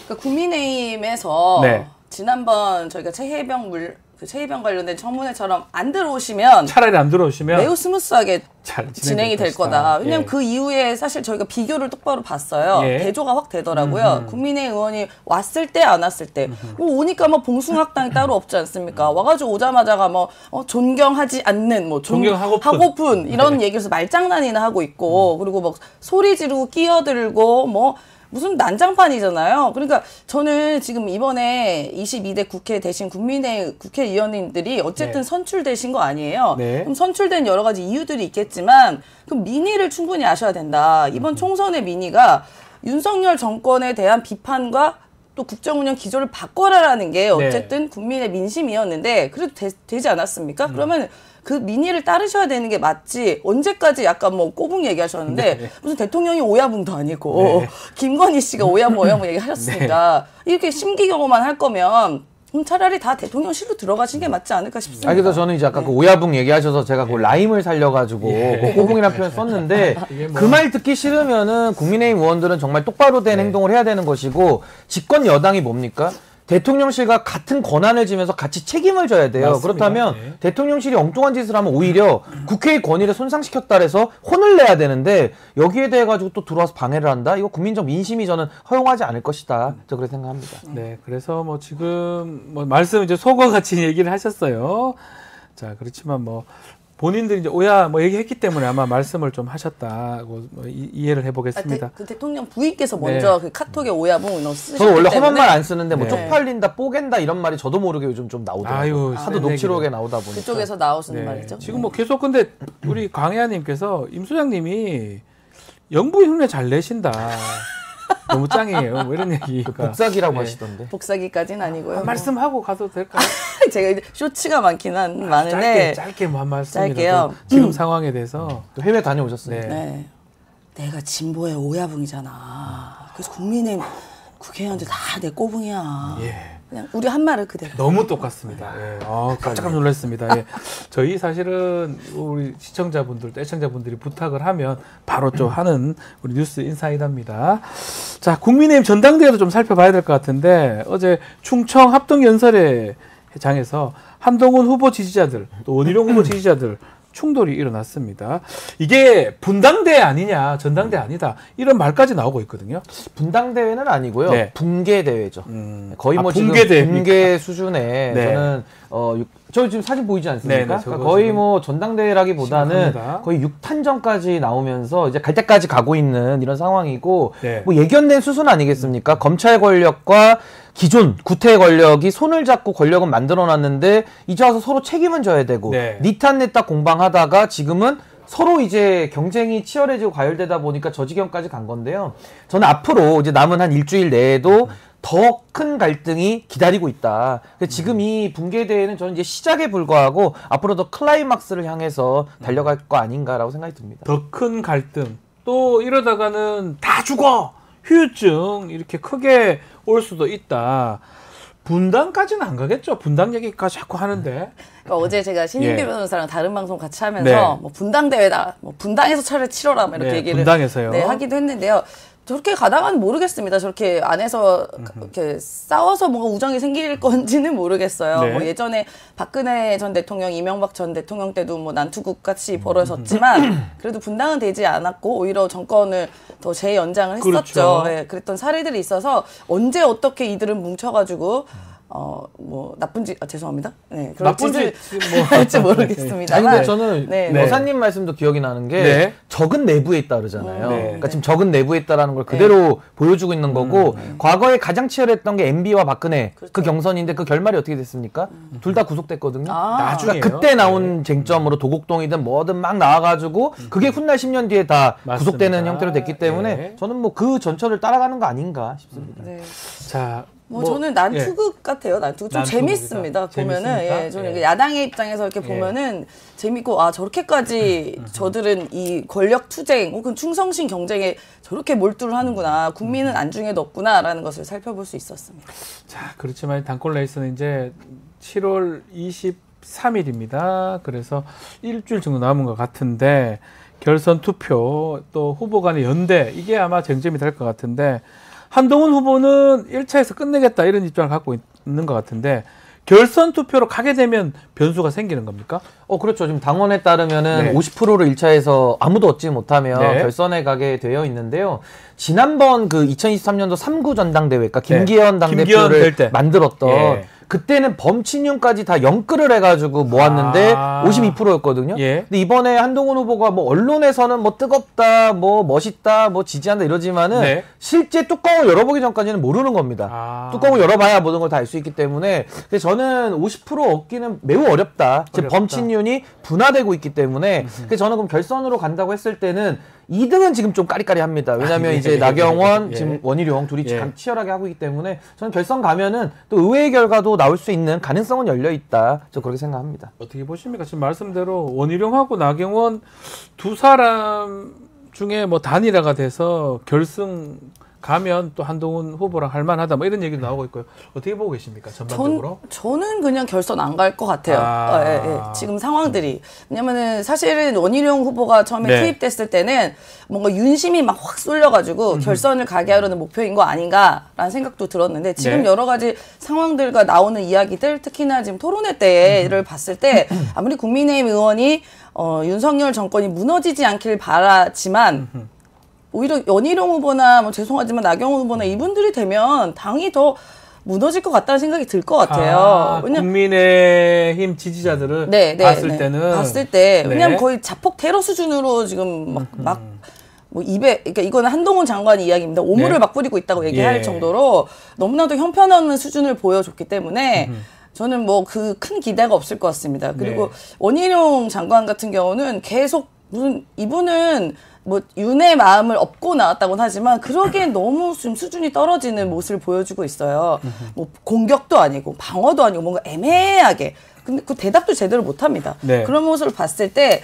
그러니까 국민의힘에서 지난번 저희가 최혜병 관련된 청문회처럼 안 들어오시면 차라리 안 들어오시면 매우 스무스하게 진행이 될 거다. 왜냐면 그 이후에 사실 저희가 비교를 똑바로 봤어요. 대조가 확 되더라고요. 국민의힘 의원이 왔을 때 안 왔을 때 오니까 뭐 봉숭아학당이 따로 없지 않습니까? 와가지고 오자마자가 뭐 존경하지 않는 뭐 하고픈 이런 얘기에서 말장난이나 하고 있고 그리고 막 소리 지르고 끼어들고 뭐 무슨 난장판이잖아요. 그러니까 저는 지금 이번에 22대 국회 대신 국민의 국회의원님들이 어쨌든 선출되신 거 아니에요. 그럼 선출된 여러 가지 이유들이 있겠지만 그럼 민의를 충분히 아셔야 된다. 이번 총선의 민의가 윤석열 정권에 대한 비판과 또 국정운영 기조를 바꿔라라는 게 어쨌든 국민의 민심이었는데 그래도 되지 않았습니까? 그러면 그 민의를 따르셔야 되는 게 맞지. 언제까지 약간 뭐 꼬붕 얘기하셨는데 무슨 대통령이 오야붕도 아니고 김건희 씨가 오야붕 얘기하셨으니까 이렇게 심기경호만 할 거면 차라리 다 대통령실로 들어가신 게 맞지 않을까 싶습니다. 그래서 저는 이제 아까 그 오야붕 얘기하셔서 제가 그 라임을 살려가지고 그 꼬붕이라는 표현 썼는데 그 말 듣기 싫으면은 국민의힘 의원들은 정말 똑바로 된 행동을 해야 되는 것이고 집권 여당이 뭡니까? 대통령실과 같은 권한을 지면서 같이 책임을 져야 돼요. 맞습니다. 그렇다면 대통령실이 엉뚱한 짓을 하면 오히려 국회의 권위를 손상시켰다 해서 혼을 내야 되는데 여기에 대해 가지고 또 들어와서 방해를 한다? 이거 국민적 민심이 저는 허용하지 않을 것이다. 저 그렇게 생각합니다. 네, 그래서 뭐 지금 뭐 말씀 이제 속과 같이 얘기를 하셨어요. 자, 그렇지만 뭐 본인들이 이제 오야 뭐 얘기했기 때문에 아마 말씀을 좀 하셨다고 뭐 이해를 해보겠습니다. 그 대통령 부인께서 먼저 그 카톡에 오야붕 쓰셨기 때문에. 저 원래 험한 말 안 네. 쓰는데 뭐 쪽팔린다, 뽀갠다 이런 말이 저도 모르게 요즘 좀 나오더라고요. 하도 녹취록에 나오다 보니까. 그쪽에서 나오시는 말이죠. 지금 뭐 계속 근데 우리 강혜아님께서 임 소장님이 영부 흉내 잘 내신다. 너무 짱이에요. 뭐 이런 얘기가. 복사기라고 하시던데. 복사기까지는 아니고요. 말씀하고 가도 될까요? 제가 이제 쇼츠가 많은데 짧게 뭐 한 말씀이라도 짧게요. 지금 상황에 대해서. 또 해외 다녀오셨어요. 네. 내가 진보의 오야붕이잖아. 그래서 국민의힘 국회의원들 다 내 꼬붕이야. 그냥 우리 한 말을 그대로. 너무 똑같습니다. 깜짝 놀랐습니다. 저희 사실은 우리 시청자분들, 애청자분들이 부탁을 하면 바로 좀 하는 우리 뉴스 인사이드입니다. 자, 국민의힘 전당대회도 좀 살펴봐야 될 것 같은데 어제 충청 합동연설에 장에서 한동훈 후보 지지자들 또 원희룡 후보 지지자들 충돌이 일어났습니다. 이게 분당대 아니냐, 전당대 아니다 이런 말까지 나오고 있거든요. 분당대회는 아니고요. 네. 붕괴대회죠. 거의 뭐 지금 붕괴대회입니까? 붕괴 수준에 네. 저는 저 지금 사진 보이지 않습니까? 네네, 그러니까 거의 뭐 전당대회라기보다는 심각합니다. 거의 6탄전까지 나오면서 이제 갈 때까지 가고 있는 이런 상황이고 네. 뭐 예견된 수순 아니겠습니까? 검찰 권력과 기존 구태 권력이 손을 잡고 권력은 만들어놨는데 이제 와서 서로 책임은 져야 되고 네. 니탄 냈다 공방하다가 지금은 서로 이제 경쟁이 치열해지고 과열되다 보니까 저 지경까지 간 건데요. 저는 앞으로 이제 남은 한 일주일 내에도 더 큰 갈등이 기다리고 있다. 지금 이 붕괴대회는 저는 이제 시작에 불과하고 앞으로 더 클라이막스를 향해서 달려갈 거 아닌가라고 생각이 듭니다. 더 큰 갈등 또 이러다가는 다 죽어 후유증 이렇게 크게 올 수도 있다. 분당까지는 안 가겠죠. 분당 얘기까지 자꾸 하는데. 그러니까 어제 제가 신인규 예. 변호사랑 다른 방송 같이 하면서 네. 뭐 분당대회다, 뭐 분당에서 차를 치러라 뭐 이렇게 네, 얘기를 분당에서요. 네, 하기도 했는데요. 저렇게 가다가는 모르겠습니다. 저렇게 안에서 이렇게 싸워서 뭔가 우정이 생길 건지는 모르겠어요. 네. 뭐 예전에 박근혜 전 대통령, 이명박 전 대통령 때도 뭐 난투극 같이 벌어졌지만 그래도 분당은 되지 않았고 오히려 정권을 더 재연장을 했었죠. 그렇죠. 네, 그랬던 사례들이 있어서 언제 어떻게 이들은 뭉쳐가지고 뭐 나쁜 짓 죄송합니다. 네, 그런 나쁜 짓을 짓 뭐. 할지 아니 모르겠습니다만. 근데 저는 네, 네. 여사님 말씀도 기억이 나는 게 네. 적은 내부에 있다 그러잖아요. 네. 그러니까 지금 적은 내부에 있다라는 걸 그대로 보여주고 있는 거고 과거에 가장 치열했던 게 MB와 박근혜 그 경선인데 그 결말이 어떻게 됐습니까? 둘 다 구속됐거든요. 나중에요. 그러니까 그때 나온 쟁점으로 도곡동이든 뭐든 막 나와가지고 그게 훗날 10년 뒤에 다 맞습니다. 구속되는 형태로 됐기 때문에 네. 저는 뭐 그 전철을 따라가는 거 아닌가 싶습니다. 네. 자, 뭐 저는 난투극 같아요. 난투극 좀 난투극이다. 재밌습니다. 보면은 재밌습니까? 예, 저는 예. 야당의 입장에서 이렇게 보면은 재밌고 아 저렇게까지 저들은 이 권력 투쟁 혹은 충성심 경쟁에 저렇게 몰두를 하는구나. 국민은 안중에도 없구나라는 것을 살펴볼 수 있었습니다. 자, 그렇지만 단골 레이스는 이제 7월 23일입니다. 그래서 일주일 정도 남은 것 같은데 결선 투표 또 후보 간의 연대 이게 아마 쟁점이 될 것 같은데 한동훈 후보는 1차에서 끝내겠다 이런 입장을 갖고 있는 것 같은데 결선 투표로 가게 되면 변수가 생기는 겁니까? 그렇죠. 지금 당원에 따르면은 네. 50%를 1차에서 아무도 얻지 못하면 네. 결선에 가게 되어 있는데요. 지난번 그 2023년도 3구 전당대회, 그러니까 김기현 당대표를 될 때. 만들었던 예. 그때는 범친윤까지 다 연끌을 해가지고 모았는데 52%였거든요. 예. 근데 이번에 한동훈 후보가 뭐 언론에서는 뭐 뜨겁다, 뭐 멋있다, 뭐 지지한다 이러지만은 네. 실제 뚜껑을 열어보기 전까지는 모르는 겁니다. 뚜껑을 열어봐야 모든 걸 다 알 수 있기 때문에 그래서 저는 50% 얻기는 매우 어렵다. 지금 범친윤이 분화되고 있기 때문에 그래서 저는 그럼 결선으로 간다고 했을 때는 2등은 지금 좀 까리까리합니다. 왜냐하면 이제 나경원, 지금 원희룡 둘이 참 치열하게 하고 있기 때문에 저는 결선 가면은 또 의외의 결과도 나올 수 있는 가능성은 열려 있다. 저 그렇게 생각합니다. 어떻게 보십니까? 지금 말씀대로 원희룡하고 나경원 두 사람 중에 뭐 단일화가 돼서 결승 가면 또 한동훈 후보랑 할만하다 뭐 이런 얘기도 나오고 있고요. 어떻게 보고 계십니까? 전반적으로? 저는 그냥 결선 안 갈 것 같아요. 예, 예. 지금 상황들이. 왜냐면은 사실은 원희룡 후보가 처음에 네. 투입됐을 때는 뭔가 윤심이 막 확 쏠려가지고 결선을 가게 하려는 목표인 거 아닌가라는 생각도 들었는데 지금 네. 여러 가지 상황들과 나오는 이야기들 특히나 지금 토론회 때를 봤을 때 아무리 국민의힘 의원이 윤석열 정권이 무너지지 않길 바라지만 오히려 원희룡 후보나 뭐 죄송하지만 나경원 후보나 이분들이 되면 당이 더 무너질 것 같다는 생각이 들 것 같아요. 국민의힘 지지자들은 봤을 때 왜냐면 거의 자폭 테러 수준으로 지금 뭐 입에 그러니까 이거는 한동훈 장관 이야기입니다. 오물을 막 뿌리고 있다고 얘기할 정도로 너무나도 형편없는 수준을 보여줬기 때문에 저는 뭐 그 큰 기대가 없을 것 같습니다. 그리고 원희룡 장관 같은 경우는 계속 무슨 이분은 뭐 윤의 마음을 업고 나왔다고는 하지만 그러기엔 너무 좀 수준이 떨어지는 모습을 보여주고 있어요. 뭐 공격도 아니고 방어도 아니고 뭔가 애매하게 근데 그 대답도 제대로 못합니다. 그런 모습을 봤을 때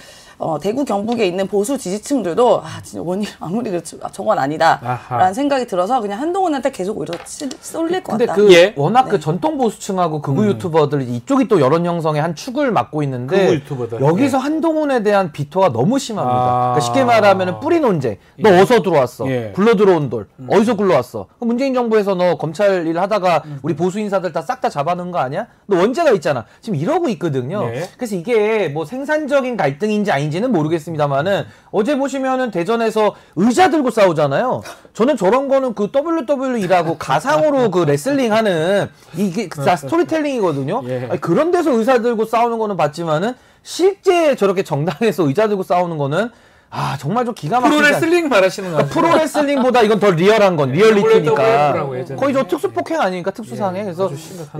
대구 경북에 있는 보수 지지층들도 진짜 원희룡 아무리 그렇지 저건 아니다라는 생각이 들어서 그냥 한동훈한테 계속 오히려 쏠릴 것 같다. 근데 워낙 그 전통 보수층하고 극우 유튜버들 이쪽이 또 여론 형성의 한 축을 맡고 있는데 여기서 한동훈에 대한 비토가 너무 심합니다. 그러니까 쉽게 말하면 뿌리 논쟁. 너 어디서 들어왔어? 굴러 들어온 돌. 어디서 굴러왔어? 문재인 정부에서 너 검찰 일 하다가 우리 보수 인사들 다 싹 다 잡아놓은 거 아니야? 너 원죄가 있잖아. 지금 이러고 있거든요. 그래서 이게 뭐 생산적인 갈등인지 아닌지는 모르겠습니다만은 어제 보시면은 대전에서 의자 들고 싸우잖아요. 저는 저런 거는 그 WWE라고 가상으로 그 레슬링 하는 이게 다 스토리텔링이거든요. 아니, 그런 데서 의자 들고 싸우는 거는 봤지만은 실제 저렇게 정당에서 의자 들고 싸우는 거는 정말 좀 기가 막히지. 프로레슬링 말하시는 거 그러니까 프로레슬링보다 이건 더 리얼한 건 리얼리티니까 거의 저 특수폭행 아닙니까 특수상해. 그래서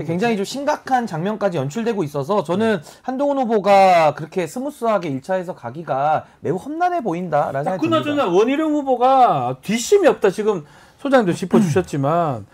굉장히 좀 심각한 장면까지 연출되고 있어서 저는 한동훈 후보가 그렇게 스무스하게 1차에서 가기가 매우 험난해 보인다라는 생각이 듭니다. 그나저나 원희룡 후보가 뒷심이 없다. 지금 소장님도 짚어주셨지만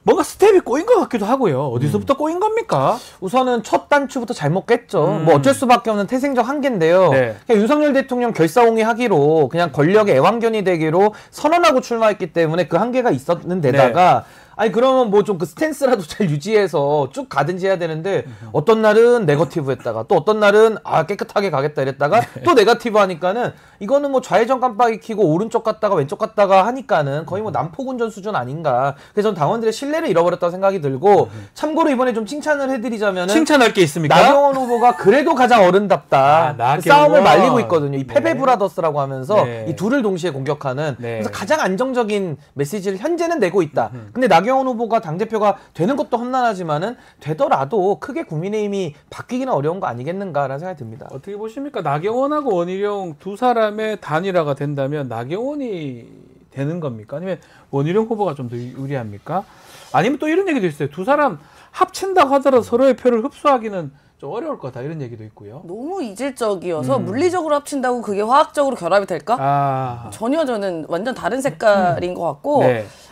뭔가 스텝이 꼬인 것 같기도 하고요. 어디서부터 꼬인 겁니까? 우선은 첫 단추부터 잘못 깼죠. 뭐 어쩔 수밖에 없는 태생적 한계인데요. 그냥 윤석열 대통령 결사옹위 하기로 그냥 권력의 애완견이 되기로 선언하고 출마했기 때문에 그 한계가 있었는 데다가 아니 그러면 뭐 좀 그 스탠스라도 잘 유지해서 쭉 가든지 해야 되는데 어떤 날은 네거티브 했다가 또 어떤 날은 깨끗하게 가겠다 이랬다가 또 네거티브 하니까는 이거는 뭐 좌회전 깜빡이 켜고 오른쪽 갔다가 왼쪽 갔다가 하니까는 거의 뭐 난폭운전 수준 아닌가. 그래서 전 당원들의 신뢰를 잃어버렸다고 생각이 들고 참고로 이번에 좀 칭찬을 해드리자면은 칭찬할 게 있습니까? 나경원 후보가 그래도 가장 어른답다. 싸움을 말리고 있거든요. 이 패배 브라더스라고 하면서 이 둘을 동시에 공격하는 그래서 가장 안정적인 메시지를 현재는 내고 있다. 근데 나경원 후보가 당대표가 되는 것도 험난하지만은 되더라도 크게 국민의힘이 바뀌기는 어려운 거 아니겠는가라는 생각이 듭니다. 어떻게 보십니까? 나경원하고 원희룡 두 사람의 단일화가 된다면 나경원이 되는 겁니까? 아니면 원희룡 후보가 좀 더 유리합니까? 아니면 또 이런 얘기도 있어요. 두 사람 합친다고 하더라도 서로의 표를 흡수하기는 좀 어려울 거다 이런 얘기도 있고요. 너무 이질적이어서 물리적으로 합친다고 그게 화학적으로 결합이 될까? 전혀 저는 완전 다른 색깔인 것 같고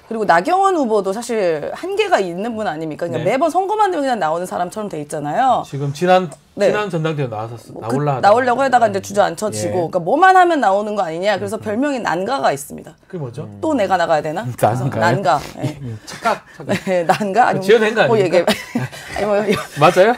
그리고 나경원 후보도 사실 한계가 있는 분 아닙니까? 그러니까 매번 선거만 되면 그냥 나오는 사람처럼 돼 있잖아요. 지금 지난 전당대회 나오려고 하다가 이제 주저앉혀지고 그러니까 뭐만 하면 나오는 거 아니냐. 그래서 별명이 난가가 있습니다. 그게 뭐죠? 또 내가 나가야 되나? 난가. 착각. 난가? 아니면 지어낸 거 아닙니까? 맞아요?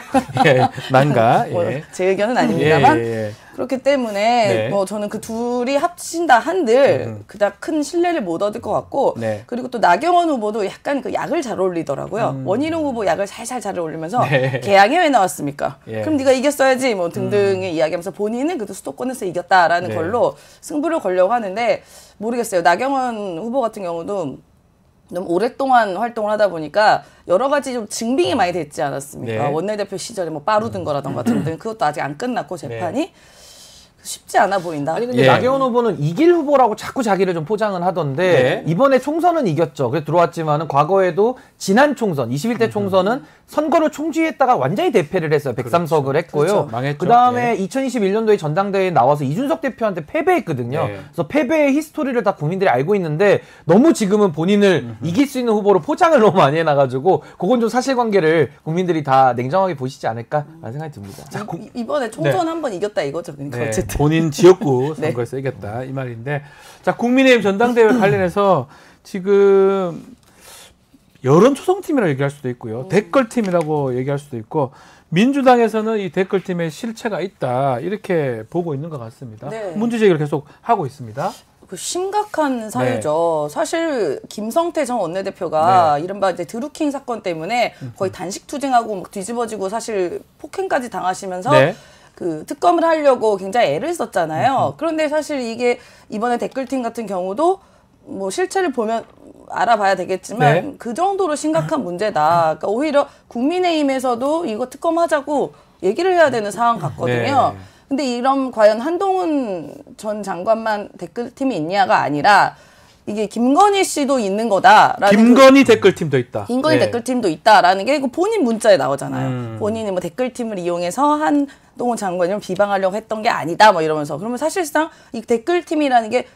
난가. 제 의견은 아닙니다만 그렇기 때문에 뭐 저는 그 둘이 합친다 한들 그닥 큰 신뢰를 못 얻을 것 같고 그리고 또 나경원 후보도 약간 그 약을 잘 어울리더라고요. 원희룡 후보 약을 살살 잘 어울리면서 개항에 왜 나왔습니까? 그럼 네가 이겼어야지 뭐 등등의 이야기하면서 본인은 그래도 수도권에서 이겼다라는 걸로 승부를 걸려고 하는데 모르겠어요. 나경원 후보 같은 경우도 너무 오랫동안 활동을 하다 보니까 여러 가지 좀 증빙이 많이 됐지 않았습니까? 원내대표 시절에 뭐 빠루든 거라던가 등등 그것도 아직 안 끝났고 재판이 쉽지 않아 보인다. 아니 근데 나경원 후보는 이길 후보라고 자꾸 자기를 좀 포장을 하던데 이번에 총선은 이겼죠. 그래서 들어왔지만은 과거에도 지난 총선 21대 총선은 선거를 총쥐했다가 완전히 대패를 했어요. 103석을 했고요. 그 다음에 2021년도에 전당대회에 나와서 이준석 대표한테 패배했거든요. 그래서 패배의 히스토리를 다 국민들이 알고 있는데 너무 지금은 본인을 이길 수 있는 후보로 포장을 너무 많이 해놔가지고 그건 좀 사실관계를 국민들이 다 냉정하게 보시지 않을까라는 생각이 듭니다. 자, 이번에 총선 한번 이겼다 이거죠. 그러니까 어쨌든. 본인 지역구 선거에서 이겼다 이 말인데 자 국민의힘 전당대회 관련해서 지금 여론조성팀이라고 얘기할 수도 있고요. 댓글팀이라고 얘기할 수도 있고 민주당에서는 이 댓글팀에 실체가 있다 이렇게 보고 있는 것 같습니다. 문제 제기를 계속 하고 있습니다. 그 심각한 사유죠. 사실 김성태 전 원내대표가 이른바 이제 드루킹 사건 때문에 거의 단식 투쟁하고 막 뒤집어지고 사실 폭행까지 당하시면서 그 특검을 하려고 굉장히 애를 썼잖아요. 그런데 사실 이게 이번에 댓글팀 같은 경우도 뭐 실체를 보면 알아봐야 되겠지만 그 정도로 심각한 문제다. 그러니까 오히려 국민의힘에서도 이거 특검하자고 얘기를 해야 되는 상황 같거든요. 근데 이런 과연 한동훈 전 장관만 댓글팀이 있냐가 아니라 이게 김건희 씨도 있는 거다라는 김건희 댓글팀도 있다. 김건희 댓글팀도 있다라는 게 본인 문자에 나오잖아요. 본인이 뭐 댓글팀을 이용해서 한동훈 장관을 비방하려고 했던 게 아니다 뭐 이러면서 그러면 사실상 이 댓글팀이라는 게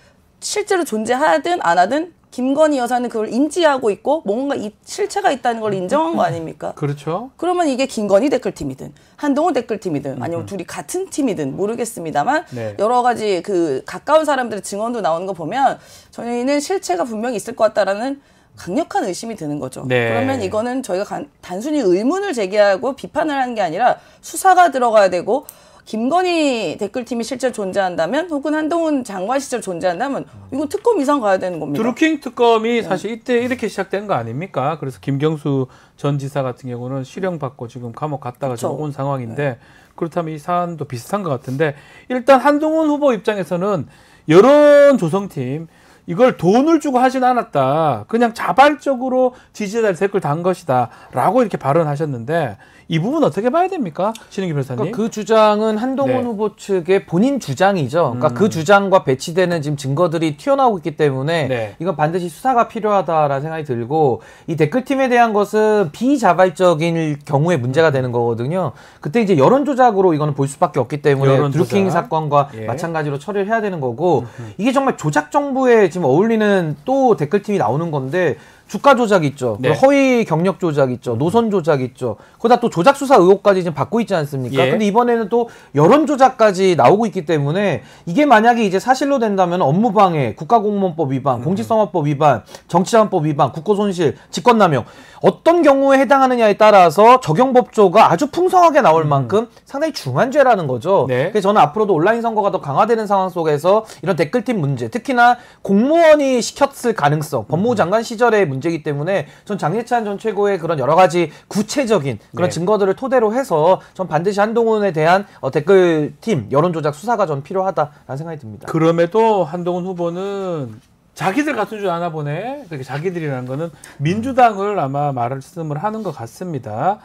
실제로 존재하든 안 하든 김건희 여사는 그걸 인지하고 있고 뭔가 이 실체가 있다는 걸 인정한 거 아닙니까? 그렇죠. 그러면 이게 김건희 댓글팀이든 한동훈 댓글팀이든 아니면 둘이 같은 팀이든 모르겠습니다만 네. 여러 가지 그 가까운 사람들의 증언도 나오는 거 보면 저희는 실체가 분명히 있을 것 같다라는 강력한 의심이 드는 거죠. 네. 그러면 이거는 저희가 단순히 의문을 제기하고 비판을 하는 게 아니라 수사가 들어가야 되고 김건희 댓글팀이 실제로 존재한다면 혹은 한동훈 장관 시절 존재한다면 이건 특검 이상 가야 되는 겁니다. 드루킹 특검이 사실 이때 이렇게 시작된 거 아닙니까? 그래서 김경수 전 지사 같은 경우는 실형받고 지금 감옥 갔다가 지금 온 상황인데 그렇다면 이 사안도 비슷한 것 같은데 일단 한동훈 후보 입장에서는 여론 조성팀 이걸 돈을 주고 하진 않았다. 그냥 자발적으로 지지자들 댓글 단 것이다. 라고 이렇게 발언하셨는데 이 부분 어떻게 봐야 됩니까? 신은기 변호사님. 그러니까 그 주장은 한동훈 후보 측의 본인 주장이죠. 그러니까 그 주장과 배치되는 지금 증거들이 튀어나오고 있기 때문에 이건 반드시 수사가 필요하다라는 생각이 들고 이 댓글팀에 대한 것은 비자발적인 경우에 문제가 되는 거거든요. 그때 이제 여론 조작으로 이거는 볼 수밖에 없기 때문에 드루킹 사건과 마찬가지로 처리를 해야 되는 거고 이게 정말 조작 정부에 지금 어울리는 또 댓글팀이 나오는 건데 주가 조작 있죠. 허위 경력 조작 있죠. 노선 조작 있죠. 거기다 또 조작 수사 의혹까지 지금 받고 있지 않습니까? 근데 이번에는 또 여론 조작까지 나오고 있기 때문에 이게 만약에 이제 사실로 된다면 업무방해, 국가공무원법 위반, 공직선거법 위반, 정치자금법 위반, 국고손실, 직권남용 어떤 경우에 해당하느냐에 따라서 적용법조가 아주 풍성하게 나올 만큼 상당히 중한 죄라는 거죠. 그래서 저는 앞으로도 온라인 선거가 더 강화되는 상황 속에서 이런 댓글팀 문제, 특히나 공무원이 시켰을 가능성, 법무부 장관 시절의 문제이기 때문에 전 장예찬 전 최고의 그런 여러 가지 구체적인 그런 증거들을 토대로 해서 전 반드시 한동훈에 대한 댓글팀 여론조작 수사가 전 필요하다라는 생각이 듭니다. 그럼에도 한동훈 후보는 자기들 같은 줄 아나 보네. 그렇게 자기들이라는 거는 민주당을 아마 말씀을 하는 것 같습니다.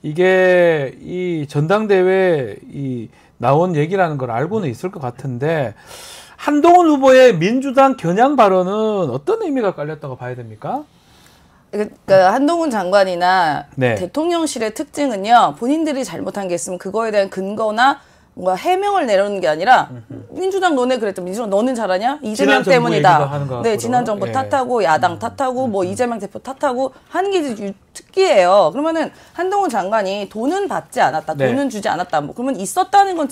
이게 이 전당대회 이 나온 얘기라는 걸 알고는 있을 것 같은데 한동훈 후보의 민주당 겨냥 발언은 어떤 의미가 깔렸다고 봐야 됩니까? 그러니까 한동훈 장관이나 대통령실의 특징은요. 본인들이 잘못한 게 있으면 그거에 대한 근거나 뭔가 해명을 내놓는 게 아니라 민주당 너네 그랬죠. 민주당 너는 잘하냐? 이재명 때문이다. 네, 지난 정부 탓하고 야당 탓하고 뭐 이재명 대표 탓하고 하는 게 특기예요. 그러면은 한동훈 장관이 돈은 받지 않았다. 돈은 주지 않았다. 뭐 그러면 있었다는 건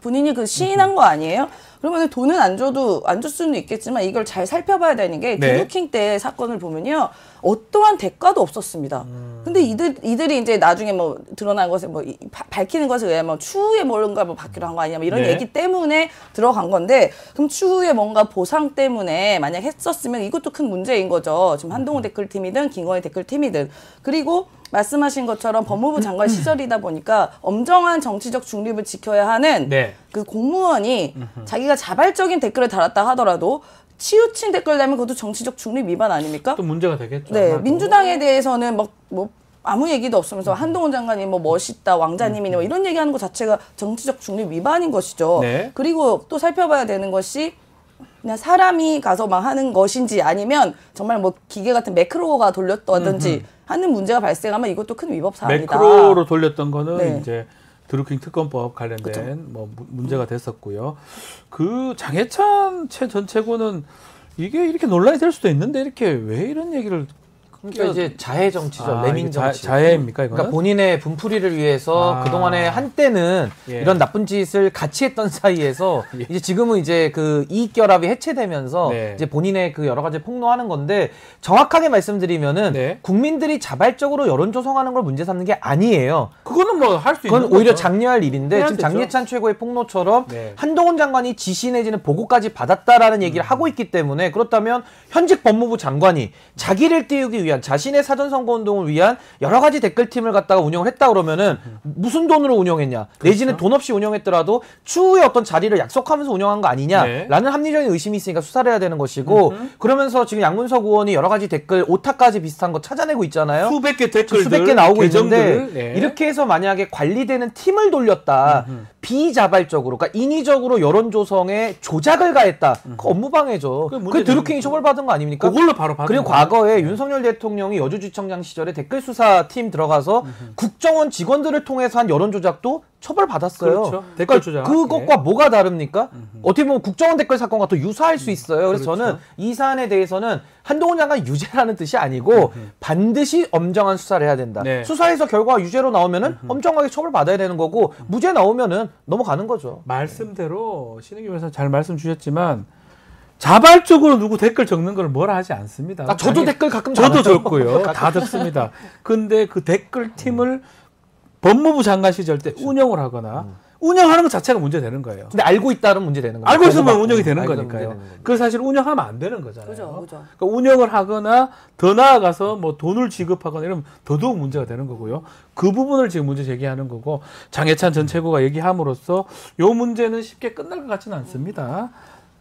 본인이 그 시인한 거 아니에요? 그러면 돈은 안 줄 수는 있겠지만 이걸 잘 살펴봐야 되는 게 드루킹 때 사건을 보면요. 어떠한 대가도 없었습니다. 근데 이들이 이제 나중에 뭐 드러난 것에 뭐 밝히는 것에 의하면 추후에 뭔가 뭐 받기로 한 거 아니냐 뭐 이런 얘기 때문에 들어간 건데 그럼 추후에 뭔가 보상 때문에 만약 했었으면 이것도 큰 문제인 거죠. 지금 한동훈 댓글팀이든 김건희 댓글팀이든. 그리고 말씀하신 것처럼 법무부 장관 시절이다 보니까 엄정한 정치적 중립을 지켜야 하는 그 공무원이 자기가 자발적인 댓글을 달았다 하더라도 치우친 댓글 내면 그것도 정치적 중립 위반 아닙니까? 또 문제가 되겠죠. 네, 민주당에 대해서는 뭐 아무 얘기도 없으면서 한동훈 장관이 뭐 멋있다, 왕자님이니 뭐 이런 얘기하는 것 자체가 정치적 중립 위반인 것이죠. 그리고 또 살펴봐야 되는 것이 그냥 사람이 가서 막 하는 것인지 아니면 정말 뭐 기계 같은 매크로가 돌렸다든지 하는 문제가 발생하면 이것도 큰 위법 사안이다. 매크로로 돌렸던 거는 이제 드루킹 특검법 관련된 뭐 문제가 됐었고요. 그 장해찬 전 최고는 이게 이렇게 논란이 될 수도 있는데 이렇게 왜 이런 얘기를 그러니까 이제 자해 정치죠. 레민 정치. 자해입니까 이거는? 그러니까 본인의 분풀이를 위해서 그동안에 한때는 이런 나쁜 짓을 같이 했던 사이에서 이제 지금은 이제 그 이익 결합이 해체되면서 이제 본인의 그 여러 가지 폭로하는 건데 정확하게 말씀드리면은 국민들이 자발적으로 여론 조성하는 걸 문제 삼는 게 아니에요. 그거는 뭐 할 수 있는 그건 오히려 장려할 일인데 지금 장예찬 최고의 폭로처럼 한동훈 장관이 지시 내지는 보고까지 받았다라는 얘기를 하고 있기 때문에 그렇다면 현직 법무부 장관이 자기를 띄우기 위한 자신의 사전선거운동을 위한 여러 가지 댓글팀을 갖다가 운영을 했다 그러면은 무슨 돈으로 운영했냐 내지는 돈 없이 운영했더라도 추후에 어떤 자리를 약속하면서 운영한 거 아니냐라는 합리적인 의심이 있으니까 수사를 해야 되는 것이고 그러면서 지금 양문석 의원이 여러 가지 댓글 오타까지 비슷한 거 찾아내고 있잖아요. 수백 개 댓글들 수백 개 나오고 있는데 이렇게 해서 만약에 관리되는 팀을 돌렸다 비자발적으로 그러니까 인위적으로 여론 조성에 조작을 가했다 그 업무방해죠. 그 드루킹이 처벌받은 거 아닙니까? 그걸로 바로 받은 그리고 과거에 윤석열 대통령이 여주지청장 시절에 댓글 수사팀 들어가서 국정원 직원들을 통해서 한 여론 조작도 처벌받았어요. 그렇죠. 댓글 조작. 그것과 뭐가 다릅니까? 어떻게 보면 국정원 댓글 사건과 더 유사할 수 있어요. 그래서 그렇죠. 저는 이 사안에 대해서는 한동훈 장관 유죄라는 뜻이 아니고 반드시 엄정한 수사를 해야 된다. 네. 수사에서 결과가 유죄로 나오면은 엄정하게 처벌받아야 되는 거고 무죄 나오면은 넘어가는 거죠. 말씀대로 신은기 변호사 잘 말씀 주셨지만 자발적으로 누구 댓글 적는 걸 뭐라 하지 않습니다. 저도 댓글 가끔 저도 달아요. 적고요. 다 적습니다. 근데 그 댓글 팀을 법무부 장관 시절 때 운영을 하거나 운영하는 것 자체가 문제되는 거예요. 근데 알고 있다는 문제 되는 거죠. 알고 있으면 운영이 되는 알고 있으면 거니까요. 문제 되는 거죠. 그래서 사실 운영하면 안 되는 거잖아요. 그죠. 그러니까 운영을 하거나 더 나아가서 뭐 돈을 지급하거나 이러면 더더욱 문제가 되는 거고요. 그 부분을 지금 문제 제기하는 거고 장해찬 전 최고가 얘기함으로써 요 문제는 쉽게 끝날 것 같지는 않습니다.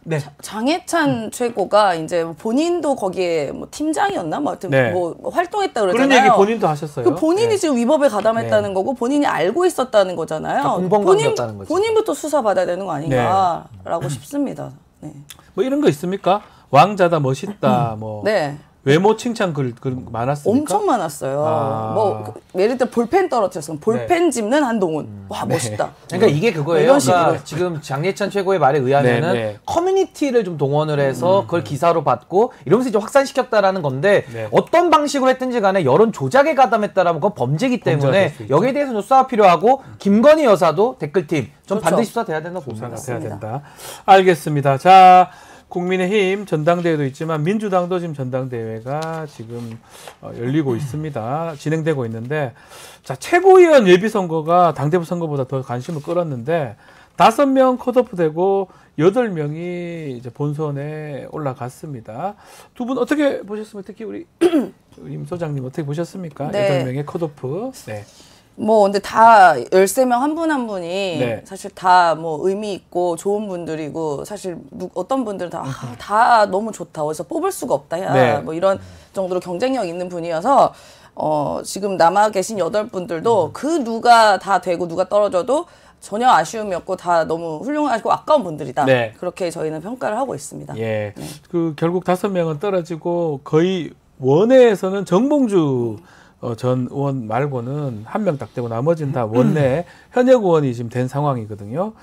네. 장해찬 최고가 이제 본인도 거기에 뭐 팀장이었나? 뭐 하여튼 네. 뭐 활동했다 그러잖아요. 그런 얘기 본인도 하셨어요. 그 본인이 네. 지금 위법에 가담했다는 네. 거고 본인이 알고 있었다는 거잖아요. 그러니까 공범관계였다는 거죠. 본인부터 수사받아야 되는 거 아닌가라고 싶습니다. 네. 뭐 이런 거 있습니까? 왕자다 멋있다 뭐 네. 외모 칭찬 글 많았습니까? 엄청 많았어요. 아. 뭐 예를 들어 볼펜 떨어뜨렸으면 볼펜 짚는 한동훈. 와 멋있다. 그러니까 이게 그거예요. 이런 식으로. 그러니까 지금 장예찬 최고의 말에 의하면은 네, 네. 커뮤니티를 좀 동원을 해서 그걸 기사로 받고 이러면서 이제 확산시켰다라는 건데 네. 어떤 방식으로 했든지 간에 여론 조작에 가담했다라면 그건 범죄이기 범죄가 때문에 될 수 있죠. 여기에 대해서는 수사가 필요하고 김건희 여사도 댓글팀 좀 그렇죠. 반드시 수사돼야 된다고 봅니다. 수사가 돼야 된다. 알겠습니다. 자, 국민의힘 전당대회도 있지만 민주당도 지금 전당대회가 지금 열리고 있습니다. 진행되고 있는데 자, 최고위원 예비선거가 당대표 선거보다 더 관심을 끌었는데 5명 컷오프되고 8명이 이제 본선에 올라갔습니다. 두 분 어떻게 보셨습니까? 특히 우리 임 소장님 어떻게 보셨습니까? 네. 8명의 컷오프. 네. 뭐 근데 다 13명 한 분 한 분이 네. 사실 다 뭐 의미 있고 좋은 분들이고 사실 어떤 분들은 다 너무 좋다. 그래서 뽑을 수가 없다. 야. 네. 뭐 이런 정도로 경쟁력 있는 분이어서 지금 남아 계신 8분들도 그 누가 다 되고 누가 떨어져도 전혀 아쉬움이 없고 다 너무 훌륭하고 아까운 분들이다. 네. 그렇게 저희는 평가를 하고 있습니다. 예. 그 결국 5명은 떨어지고 거의 원내에서는 정봉주 전 의원 말고는 한 명 딱 되고 나머지는 다 원내 현역 의원이 지금 된 상황이거든요.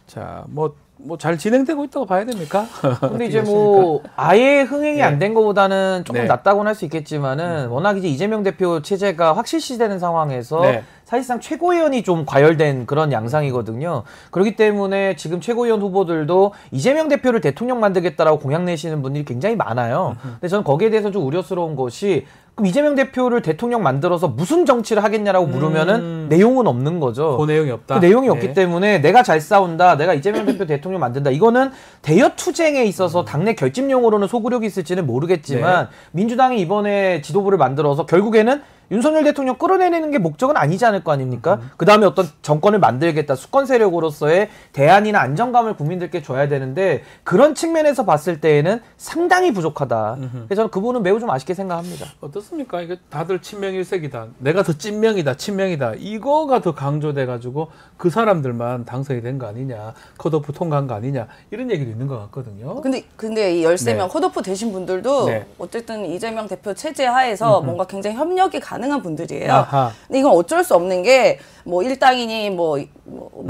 자, 뭐 잘 진행되고 있다고 봐야 됩니까? 근데 이제 뭐 아예 흥행이 네. 안 된 것보다는 조금 네. 낫다고는 할 수 있겠지만은 워낙 이제 이재명 대표 체제가 확실시되는 상황에서 네. 사실상 최고위원이 좀 과열된 그런 양상이거든요. 그렇기 때문에 지금 최고위원 후보들도 이재명 대표를 대통령 만들겠다라고 공약 내시는 분들이 굉장히 많아요. 근데 저는 거기에 대해서 좀 우려스러운 것이 그럼 이재명 대표를 대통령 만들어서 무슨 정치를 하겠냐라고 물으면은 내용은 없는 거죠. 그 내용이 없다. 그 내용이 네. 없기 때문에 내가 잘 싸운다, 내가 이재명 대표 대통령 만든다. 이거는 대여 투쟁에 있어서 당내 결집용으로는 소구력이 있을지는 모르겠지만 민주당이 이번에 지도부를 만들어서 결국에는 윤석열 대통령 끌어내리는 게 목적은 아니지 않을 거 아닙니까? 그 다음에 어떤 정권을 만들겠다, 수권 세력으로서의 대안이나 안정감을 국민들께 줘야 되는데 그런 측면에서 봤을 때에는 상당히 부족하다. 그래서 저는 그 부분은 매우 좀 아쉽게 생각합니다. 어떻습니까? 이게 다들 친명일색이다. 내가 더 찐명이다, 친명이다. 이거가 더 강조돼가지고 그 사람들만 당선이 된 거 아니냐, 컷오프 통과한 거 아니냐 이런 얘기도 있는 것 같거든요. 근데 이 13명 네. 컷오프 되신 분들도 네. 어쨌든 이재명 대표 체제 하에서 뭔가 굉장히 협력이 가능한 분들이에요. 아하. 근데 이건 어쩔 수 없는 게 뭐 일당이니 뭐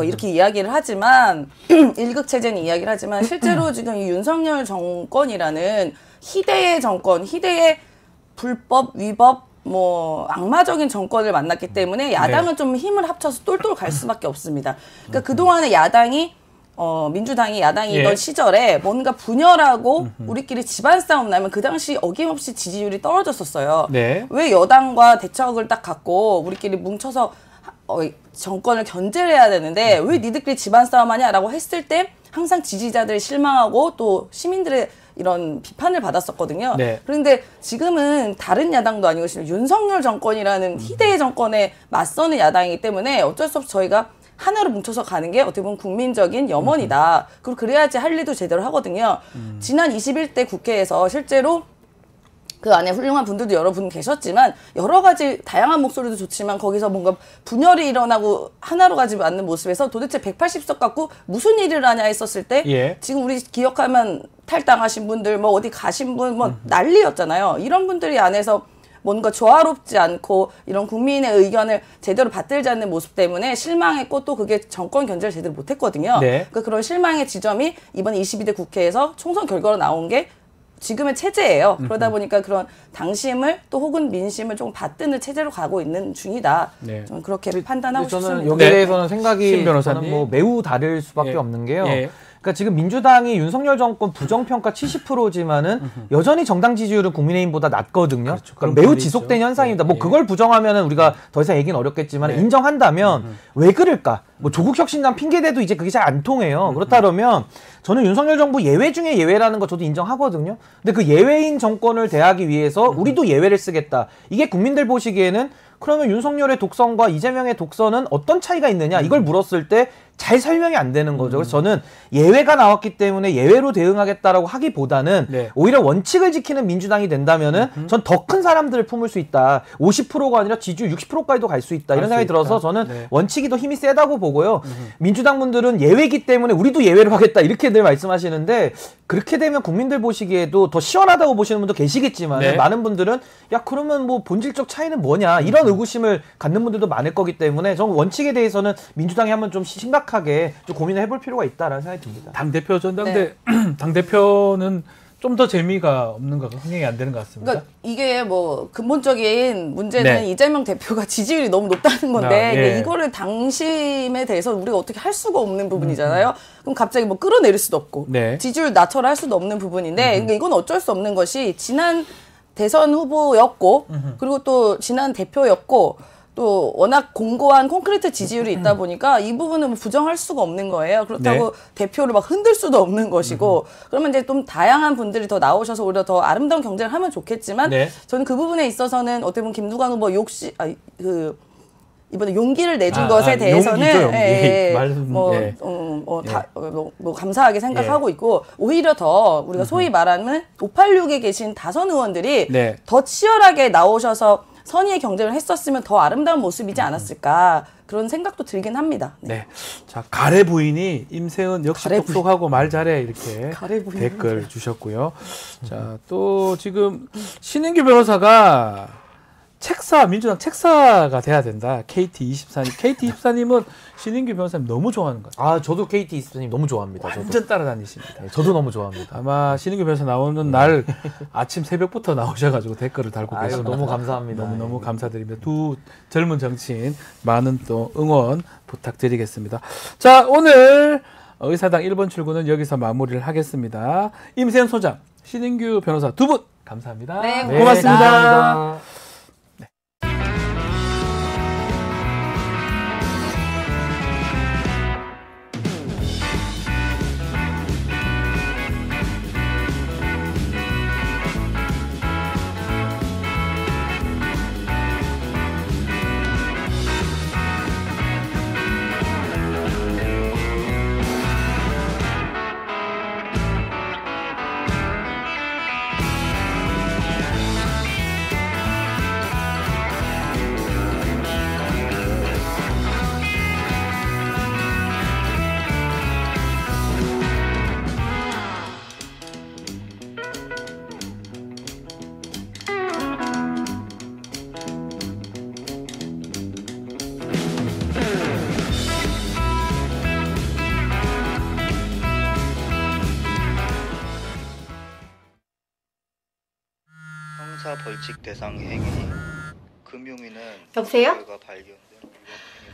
이렇게 이야기를 하지만 일극 체제는 이야기를 하지만 실제로 지금 이 윤석열 정권이라는 희대의 정권, 희대의 불법, 위법 뭐 악마적인 정권을 만났기 때문에 야당은 좀 힘을 합쳐서 똘똘 갈 수밖에 없습니다. 그러니까 그동안에 야당이 민주당이 야당이던 예. 시절에 뭔가 분열하고 우리끼리 집안 싸움 나면 그 당시 어김없이 지지율이 떨어졌었어요. 네. 왜 여당과 대척을 딱 갖고 우리끼리 뭉쳐서 정권을 견제를 해야 되는데 왜 니들끼리 집안 싸움하냐라고 했을 때 항상 지지자들이 실망하고 또 시민들의 이런 비판을 받았었거든요. 네. 그런데 지금은 다른 야당도 아니고 지금 윤석열 정권이라는 희대의 정권에 맞서는 야당이기 때문에 어쩔 수 없이 저희가 하나로 뭉쳐서 가는 게 어떻게 보면 국민적인 염원이다. 그리고 그래야지 할 일도 제대로 하거든요. 지난 21대 국회에서 실제로 그 안에 훌륭한 분들도 여러분 계셨지만 여러 가지 다양한 목소리도 좋지만 거기서 뭔가 분열이 일어나고 하나로 가지 않는 모습에서 도대체 180석 갖고 무슨 일을 하냐 했었을 때 예. 지금 우리 기억하면 탈당하신 분들 뭐 어디 가신 분 뭐 난리였잖아요. 이런 분들이 안에서 뭔가 조화롭지 않고 이런 국민의 의견을 제대로 받들지 않는 모습 때문에 실망했고 또 그게 정권 견제를 제대로 못했거든요. 네. 그러니까 그런 실망의 지점이 이번 22대 국회에서 총선 결과로 나온 게 지금의 체제예요. 그러다 보니까 그런 당심을 또 혹은 민심을 조금 받드는 체제로 가고 있는 중이다. 네. 저는 그렇게 판단하고 저는 싶습니다. 여기에 네. 대해서는 생각이 신 변호사님. 저는 뭐 매우 다를 수밖에 예. 없는 게요. 예. 그러니까 지금 민주당이 윤석열 정권 부정평가 70%지만은 여전히 정당 지지율은 국민의힘보다 낮거든요. 그렇죠. 그런 그러니까 매우 분이 지속된 있죠. 현상입니다. 예. 뭐 예. 그걸 부정하면은 우리가 더 이상 얘기는 어렵겠지만 인정한다면 왜 그럴까? 뭐 조국혁신당 핑계대도 이제 그게 잘 안 통해요. 그렇다 그러면 저는 윤석열 정부 예외 중에 예외라는 거 저도 인정하거든요. 근데 그 예외인 정권을 대하기 위해서 우리도 예외를 쓰겠다. 이게 국민들 보시기에는 그러면 윤석열의 독선과 이재명의 독선은 어떤 차이가 있느냐 이걸 물었을 때 잘 설명이 안 되는 거죠. 그래서 저는 예외가 나왔기 때문에 예외로 대응하겠다라고 하기보다는 네. 오히려 원칙을 지키는 민주당이 된다면은 전 더 큰 사람들을 품을 수 있다. 50%가 아니라 지지율 60%까지도 갈 수 있다. 이런 갈 수 생각이 들어서 있다. 저는 네. 원칙이 더 힘이 세다고 보고요. 민주당 분들은 예외이기 때문에 우리도 예외로 하겠다 이렇게 늘 말씀하시는데 그렇게 되면 국민들 보시기에도 더 시원하다고 보시는 분도 계시겠지만 네. 많은 분들은 야 그러면 뭐 본질적 차이는 뭐냐 이런 의구심을 갖는 분들도 많을 거기 때문에 저는 원칙에 대해서는 민주당이 한번 좀 심각하게 좀 고민을 해볼 필요가 있다라는 생각이 듭니다. 당대표 전당대 당대표는 좀 더 재미가 없는 것, 흥행이 안 되는 것 같습니다. 그러니까 이게 뭐 근본적인 문제는 네. 이재명 대표가 지지율이 너무 높다는 건데 아, 예. 근데 이거를 당심에 대해서 우리가 어떻게 할 수가 없는 부분이잖아요. 그럼 갑자기 뭐 끌어내릴 수도 없고 네. 지지율 낮춰라 할 수도 없는 부분인데 그러니까 이건 어쩔 수 없는 것이 지난 대선 후보였고 그리고 또 지난 대표였고 또 워낙 공고한 콘크리트 지지율이 있다 보니까 이 부분은 부정할 수가 없는 거예요. 그렇다고 대표를 막 흔들 수도 없는 것이고 그러면 이제 좀 다양한 분들이 더 나오셔서 오히려 더 아름다운 경쟁을 하면 좋겠지만 네. 저는 그 부분에 있어서는 어떻게 보면 김두관 후보 이번에 용기를 내준 것에 대해서는 용기죠, 용기. 예, 말씀, 뭐, 예. 뭐 감사하게 생각하고 있고 오히려 더 우리가 소위 말하는 586에 계신 다선 의원들이 네. 더 치열하게 나오셔서 선의의 경쟁을 했었으면 더 아름다운 모습이지 않았을까 그런 생각도 들긴 합니다. 네. 네. 자, 가래 부인이 임세은 역시 가래 부인. 똑똑하고 말 잘해 이렇게 가래 부인. 댓글 주셨고요. 자, 또 지금 신인규 변호사가 민주당 책사가 돼야 된다. KT24님. KT24님은 신인규 변호사님 너무 좋아하는 것 같아요. 아 저도 KT24님 너무 좋아합니다. 저도. 완전 따라다니십니다. 네, 저도 너무 좋아합니다. 아마 신인규 변호사 나오는 날 아침 새벽부터 나오셔가지고 댓글을 달고 아유, 계십니다. 너무 감사합니다. 너무 감사드립니다. 두 젊은 정치인 많은 또 응원 부탁드리겠습니다. 자, 오늘 의사당 1번 출구는 여기서 마무리를 하겠습니다. 임세현 소장, 신인규 변호사 두 분 감사합니다. 네, 고맙습니다. 감사합니다. 형사 벌칙 대상 행위 금융위는 여보세요? 결과 발견된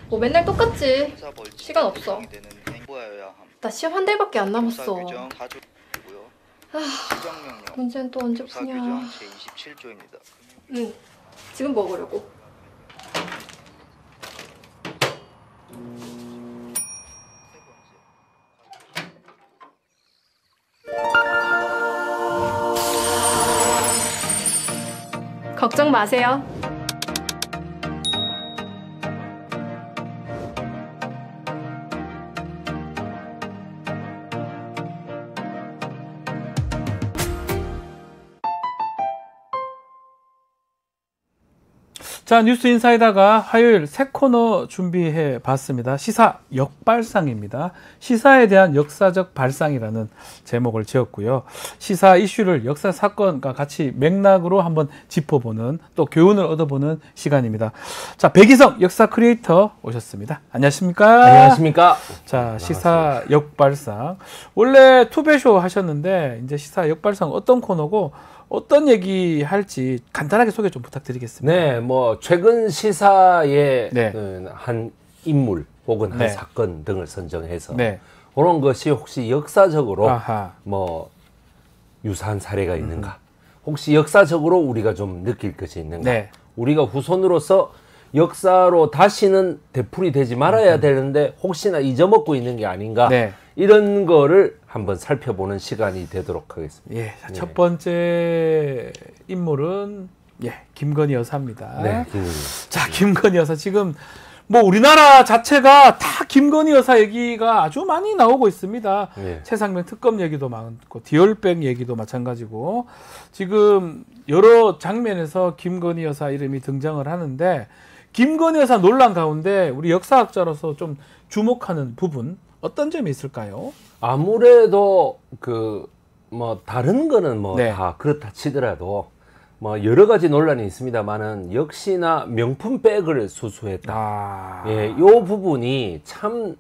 뭐 맨날 똑같지. 형사 벌칙 시간 없어. 대상이 되는 행위여야 함. 나 시험 한 달밖에 안 남았어. 형사 규정 4조고요. 시정명령 문제는 또 언제 형사 푸냐. 규정 제27조입니다. 응. 지금 먹으려고. 걱정 마세요. 자, 뉴스 인사이다가 화요일 새 코너 준비해 봤습니다. 시사 역발상입니다. 시사에 대한 역사적 발상이라는 제목을 지었고요. 시사 이슈를 역사 사건과 같이 맥락으로 한번 짚어보는, 또 교훈을 얻어보는 시간입니다. 자, 백이성 역사 크리에이터 오셨습니다. 안녕하십니까? 안녕하십니까? 자, 시사 역발상. 원래 투베쇼 하셨는데 이제 시사 역발상 어떤 코너고 어떤 얘기 할지 간단하게 소개 좀 부탁드리겠습니다. 네, 뭐 최근 시사의 네. 한 인물 혹은 한 네. 사건 등을 선정해서 네. 그런 것이 혹시 역사적으로 아하. 뭐 유사한 사례가 있는가? 혹시 역사적으로 우리가 좀 느낄 것이 있는가? 네. 우리가 후손으로서 역사로 다시는 되풀이 되지 말아야 되는데 혹시나 잊어먹고 있는 게 아닌가? 네. 이런 거를 한번 살펴보는 시간이 되도록 하겠습니다. 예, 자, 첫 번째 인물은 김건희 여사입니다. 네, 자, 김건희 여사 지금 뭐 우리나라 자체가 다 김건희 여사 얘기가 아주 많이 나오고 있습니다. 네. 최상병 특검 얘기도 많고 디올백 얘기도 마찬가지고 지금 여러 장면에서 김건희 여사 이름이 등장을 하는데 김건희 여사 논란 가운데 우리 역사학자로서 좀 주목하는 부분 어떤 점이 있을까요? 아무래도 뭐 다른 거는 뭐 네. 다 그렇다 치더라도 뭐 여러 가지 논란이 있습니다만은 역시나 명품 백을 수수했다. 예, 요 부분이 참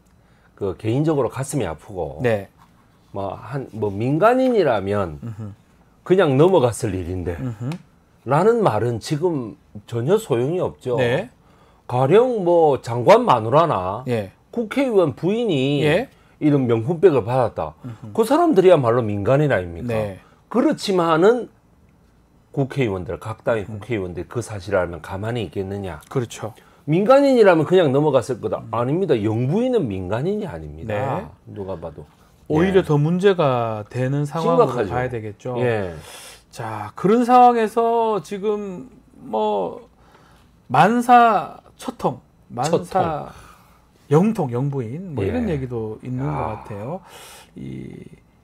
개인적으로 가슴이 아프고 네. 뭐 민간인이라면 그냥 넘어갔을 일인데 라는 말은 지금 전혀 소용이 없죠. 네. 가령 뭐 장관 마누라나 예. 국회의원 부인이 예. 이런 명품백을 받았다. 그 사람들이야말로 민간인 아닙니까? 네. 그렇지만은 국회의원들, 각 당의 국회의원들이 그 사실을 알면 가만히 있겠느냐? 그렇죠. 민간인이라면 그냥 넘어갔을 거다. 아닙니다. 영부인은 민간인이 아닙니다. 네. 누가 봐도. 오히려 더 문제가 되는 상황으로 심각하죠. 봐야 되겠죠. 예. 자, 그런 상황에서 지금 뭐 만사 초통, 만사 영통, 영부인 뭐 예. 이런 얘기도 있는 것 같아요. 이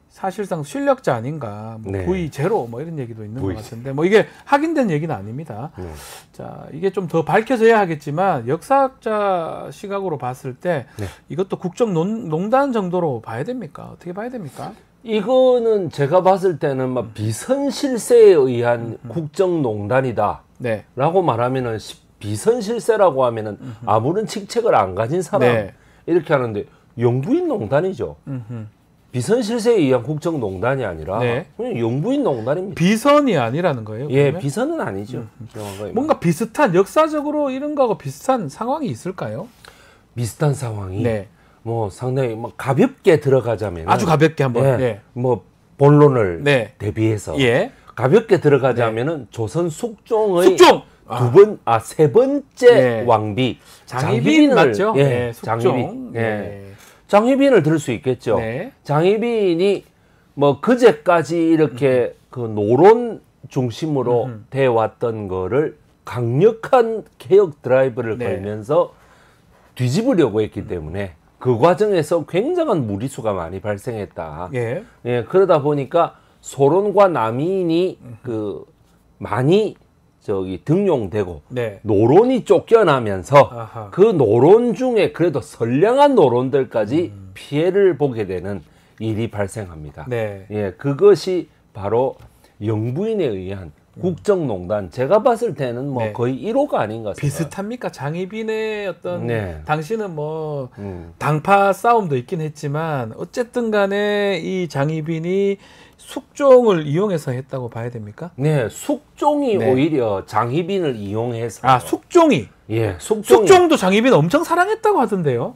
사실상 실력자 아닌가, 뭐 네. V 제로 뭐 이런 얘기도 있는 V 것 같은데 뭐 이게 확인된 얘기는 아닙니다. 네. 자, 이게 좀 더 밝혀져야 하겠지만 역사학자 시각으로 봤을 때 네. 이것도 국정농단 정도로 봐야 됩니까? 어떻게 봐야 됩니까? 이거는 제가 봤을 때는 막 비선실세에 의한 국정농단이다. 네. 라고 말하면은 비선실세라고 하면은 아무런 직책을 안 가진 사람 네. 이렇게 하는데 영부인 농단이죠. 비선실세에 의한 국정농단이 아니라 네. 그냥 영부인 농단입니다. 비선이 아니라는 거예요? 예, 그러면? 비선은 아니죠. 정확하게 뭔가 비슷한 역사적으로 이런 거하고 비슷한 상황이 있을까요? 비슷한 상황이 네. 뭐 상당히 뭐 가볍게 들어가자면 아주 가볍게 한번. 예, 네. 뭐 본론을 네. 대비해서 예. 가볍게 들어가자면은 조선 숙종의 숙종! 세 번째 네. 왕비 장희빈 맞죠? 예, 네, 숙종. 장희빈. 예. 네. 장희빈을 들 수 있겠죠. 네. 장희빈이 뭐 그제까지 이렇게 그 노론 중심으로 돼 왔던 거를 강력한 개혁 드라이브를 네. 걸면서 뒤집으려고 했기 때문에 그 과정에서 굉장한 무리수가 많이 발생했다. 예. 예, 그러다 보니까 소론과 남인이 많이 등용되고 네. 노론이 쫓겨나면서 아하. 그 노론 중에 그래도 선량한 노론들까지 피해를 보게 되는 일이 발생합니다. 네. 예, 그것이 바로 영부인에 의한 국정농단. 제가 봤을 때는 뭐 네. 거의 1호가 아닌가 생각합니다. 비슷합니까? 장희빈의 어떤 네. 당시는 뭐 당파 싸움도 있긴 했지만 어쨌든 간에 이 장희빈이 숙종을 이용해서 했다고 봐야 됩니까? 네, 숙종이 네. 오히려 장희빈을 이용해서 아, 숙종이. 예, 숙종이 숙종도 장희빈 엄청 사랑했다고 하던데요.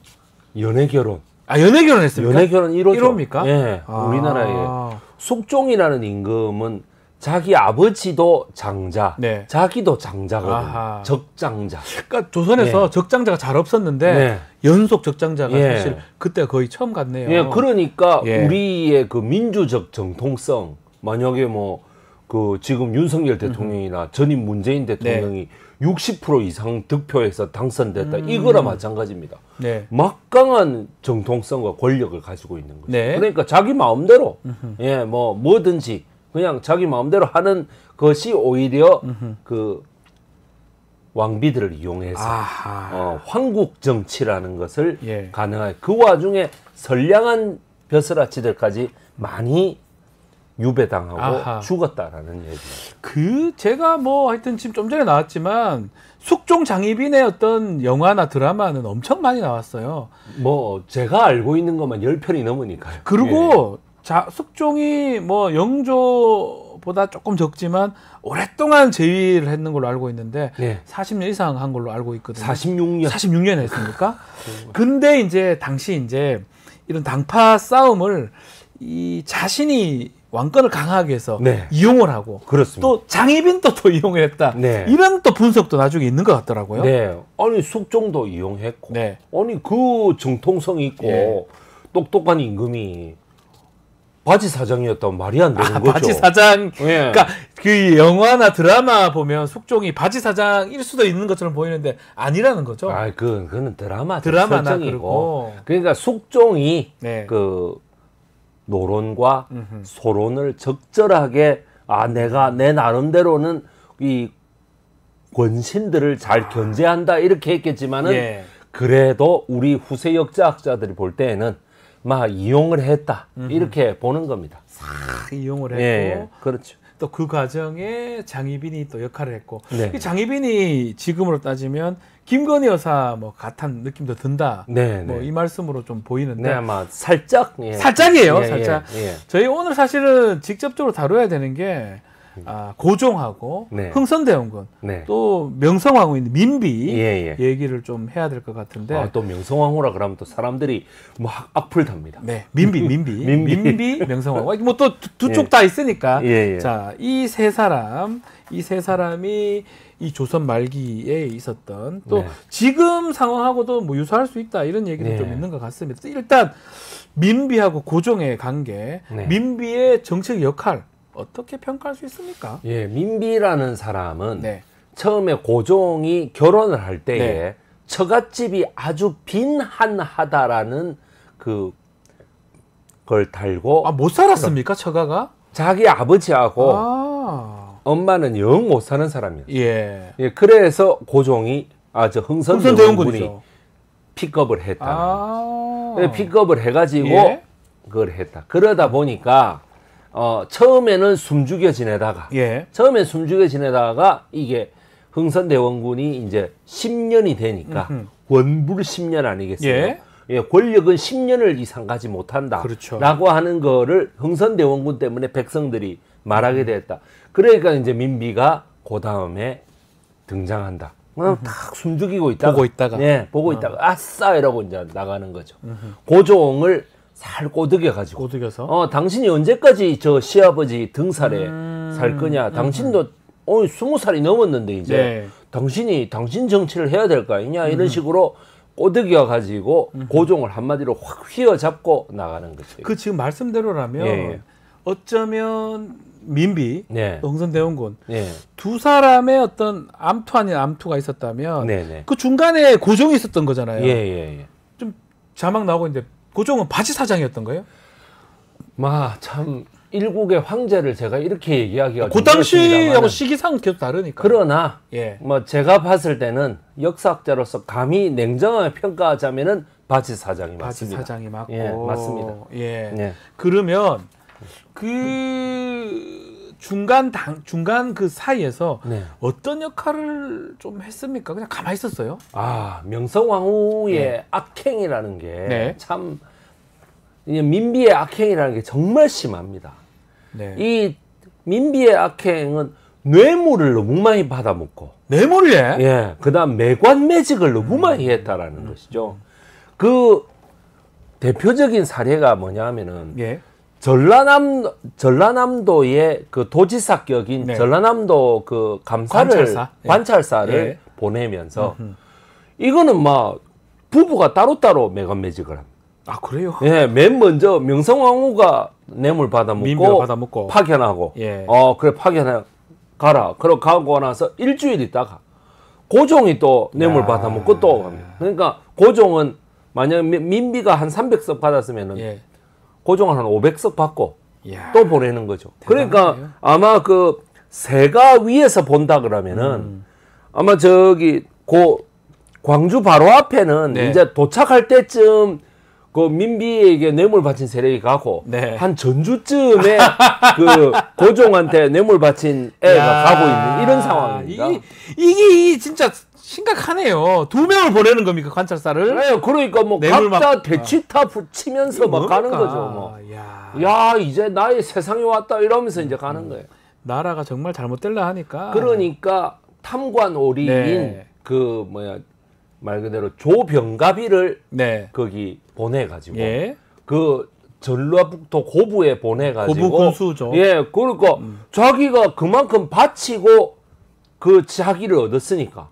연애 결혼. 아, 연애 결혼했습니까? 연애 결혼 1호죠. 1호입니까? 예, 아. 우리나라에 숙종이라는 임금은 자기 아버지도 장자, 네. 자기도 장자거든요. 아하. 적장자. 그러니까 조선에서 예. 적장자가 잘 없었는데 네. 연속 적장자가 예. 사실 그때 거의 처음 같네요. 예, 그러니까 예. 우리의 그 민주적 정통성, 만약에 뭐 그 지금 윤석열 대통령이나 전임 문재인 대통령이 60% 이상 득표해서 당선됐다. 이거나 마찬가지입니다. 네. 막강한 정통성과 권력을 가지고 있는 거죠. 네. 그러니까 자기 마음대로 예, 뭐든지 그냥 자기 마음대로 하는 것이 오히려 그 왕비들을 이용해서 황국 정치라는 것을 가능하게 그 와중에 선량한 벼슬아치들까지 많이 유배당하고 죽었다라는 얘기입니다. 제가 뭐 하여튼 지금 좀 전에 나왔지만 숙종 장희빈의 어떤 영화나 드라마는 엄청 많이 나왔어요. 뭐 제가 알고 있는 것만 10편이 넘으니까요. 그리고 숙종이 뭐 영조보다 조금 적지만 오랫동안 제위를 했는 걸로 알고 있는데 40년 이상 한 걸로 알고 있거든요. 46년 했습니까? 근데 이제 당시 이제 이런 당파 싸움을 이 자신이 왕권을 강하게 해서 이용을 하고 그렇습니다. 또 장희빈도 또 이용을 했다. 이런 또 분석도 나중에 있는 것 같더라고요. 네. 아니 숙종도 이용했고 아니 그 정통성이 있고 똑똑한 임금이 바지 사장이었다면 말이 안 되는 거죠. 바지 사장. 그러니까 그 영화나 드라마 보면 숙종이 바지 사장일 수도 있는 것처럼 보이는데 아니라는 거죠. 그거는 드라마나 그러고. 그러니까 숙종이 그 노론과 소론을 적절하게 내가 내 나름대로는 이 권신들을 잘 견제한다 이렇게 했겠지만은 그래도 우리 후세 역사학자들이 볼 때에는 막 이용을 했다 이렇게 보는 겁니다. 이용을 했고 그렇죠. 또 그 과정에 장희빈이 또 역할을 했고 장희빈이 지금으로 따지면 김건희 여사 뭐 같은 느낌도 든다. 뭐 이 말씀으로 좀 보이는데 아마 살짝 살짝이에요. 살짝. 저희 오늘 사실은 직접적으로 다뤄야 되는 게 고종하고 흥선대원군 또 명성황후인 민비 얘기를 좀 해야 될 것 같은데 또 명성황후라 그러면 또 사람들이 뭐 악플답니다. 민비 명성황후 뭐 또 두 쪽 다 있으니까 자, 이 세 사람이 이 조선 말기에 있었던 또 지금 상황하고도 뭐 유사할 수 있다 이런 얘기도 좀 있는 것 같습니다. 일단 민비하고 고종의 관계, 민비의 정책 역할 어떻게 평가할 수 있습니까? 민비라는 사람은 처음에 고종이 결혼을 할 때에 처갓집이 아주 빈한하다라는 그걸 달고 못 살았습니까? 처가가? 자기 아버지하고 엄마는 영 못 사는 사람이었어요. 그래서 고종이 흥선대원군이 픽업을 했다. 픽업을 해가지고 그걸 했다. 그러다 보니까 처음에는 숨죽여 지내다가 이게 흥선대원군이 이제 10년이 되니까 원불 10년 아니겠어요? 권력은 10년을 이상 가지 못한다. 라고 하는 거를 흥선대원군 때문에 백성들이 말하게 됐다. 그러니까 이제 민비가 그 다음에 등장한다. 딱 숨죽이고 있다가 보고 있다가 아싸 이러고 이제 나가는 거죠. 고종을 살 꼬드겨가지고. 당신이 언제까지 저 시아버지 등살에 살 거냐. 당신도 20살이 넘었는데 이제 당신 정치를 해야 될 거 아니냐. 이런 식으로 꼬드겨가지고 고종을 한마디로 확 휘어잡고 나가는 거죠. 지금 말씀대로라면 어쩌면 민비, 또 흥선대원군 두 사람의 어떤 암투 아닌 암투가 있었다면 그 중간에 고종이 있었던 거잖아요. 좀 자막 나오고 있는데 고종은 바지 사장이었던 거예요? 참 일국의 황제를 제가 이렇게 얘기하기가 그 당시하고 시기상 계속 다르니까. 그러나 제가 봤을 때는 역사학자로서 감히 냉정하게 평가하자면은 바지 사장이 맞습니다. 바지 사장이 맞고. 맞습니다. 그러면 그 중간 그 사이에서 어떤 역할을 좀 했습니까? 그냥 가만히 있었어요? 명성황후의 악행이라는 게 참 민비의 악행이라는 게 정말 심합니다. 이 민비의 악행은 뇌물을 너무 많이 받아먹고 뇌물이에? 그다음 매관매직을 너무 많이 했다라는 것이죠. 그 대표적인 사례가 뭐냐면은 전라남도의 그 도지사격인 전라남도 그 관찰사를 보내면서 이거는 막 부부가 따로따로 매관매직을 합니다. 그래요? 맨 먼저 명성황후가 뇌물 받아먹고 파견하고 그래 파견해 가라. 그러고 가고 나서 일주일 있다가 고종이 또 뇌물 받아먹고 또 갑니다. 그러니까 고종은 만약 민비가 한 300석 받았으면은 고종은 한 500석 받고 또 보내는 거죠. 그러니까 아마 그 세가 위에서 본다 그러면은 아마 저기 광주 바로 앞에는 네. 이제 도착할 때쯤 그 민비에게 뇌물 바친 세력이 가고 네. 한 전주쯤에 그 고종한테 뇌물 바친 애가 가고 있는 이런 상황입니다. 이게 진짜 심각하네요. 2명을 보내는 겁니까 관찰사를? 네, 그러니까 뭐 뇌물 각자 대치타 붙이면서 막 가는 거죠. 뭐. 야 이제 나의 세상이 왔다 이러면서 이제 가는 거예요. 나라가 정말 잘못될라 하니까. 그러니까 탐관 오리인 네. 그 뭐야 말 그대로 조병갑이를 네. 거기 보내가지고 예. 그 전라북도 고부에 보내가지고 고부 군수죠. 예, 그러니까 자기가 그만큼 바치고 그 자기를 얻었으니까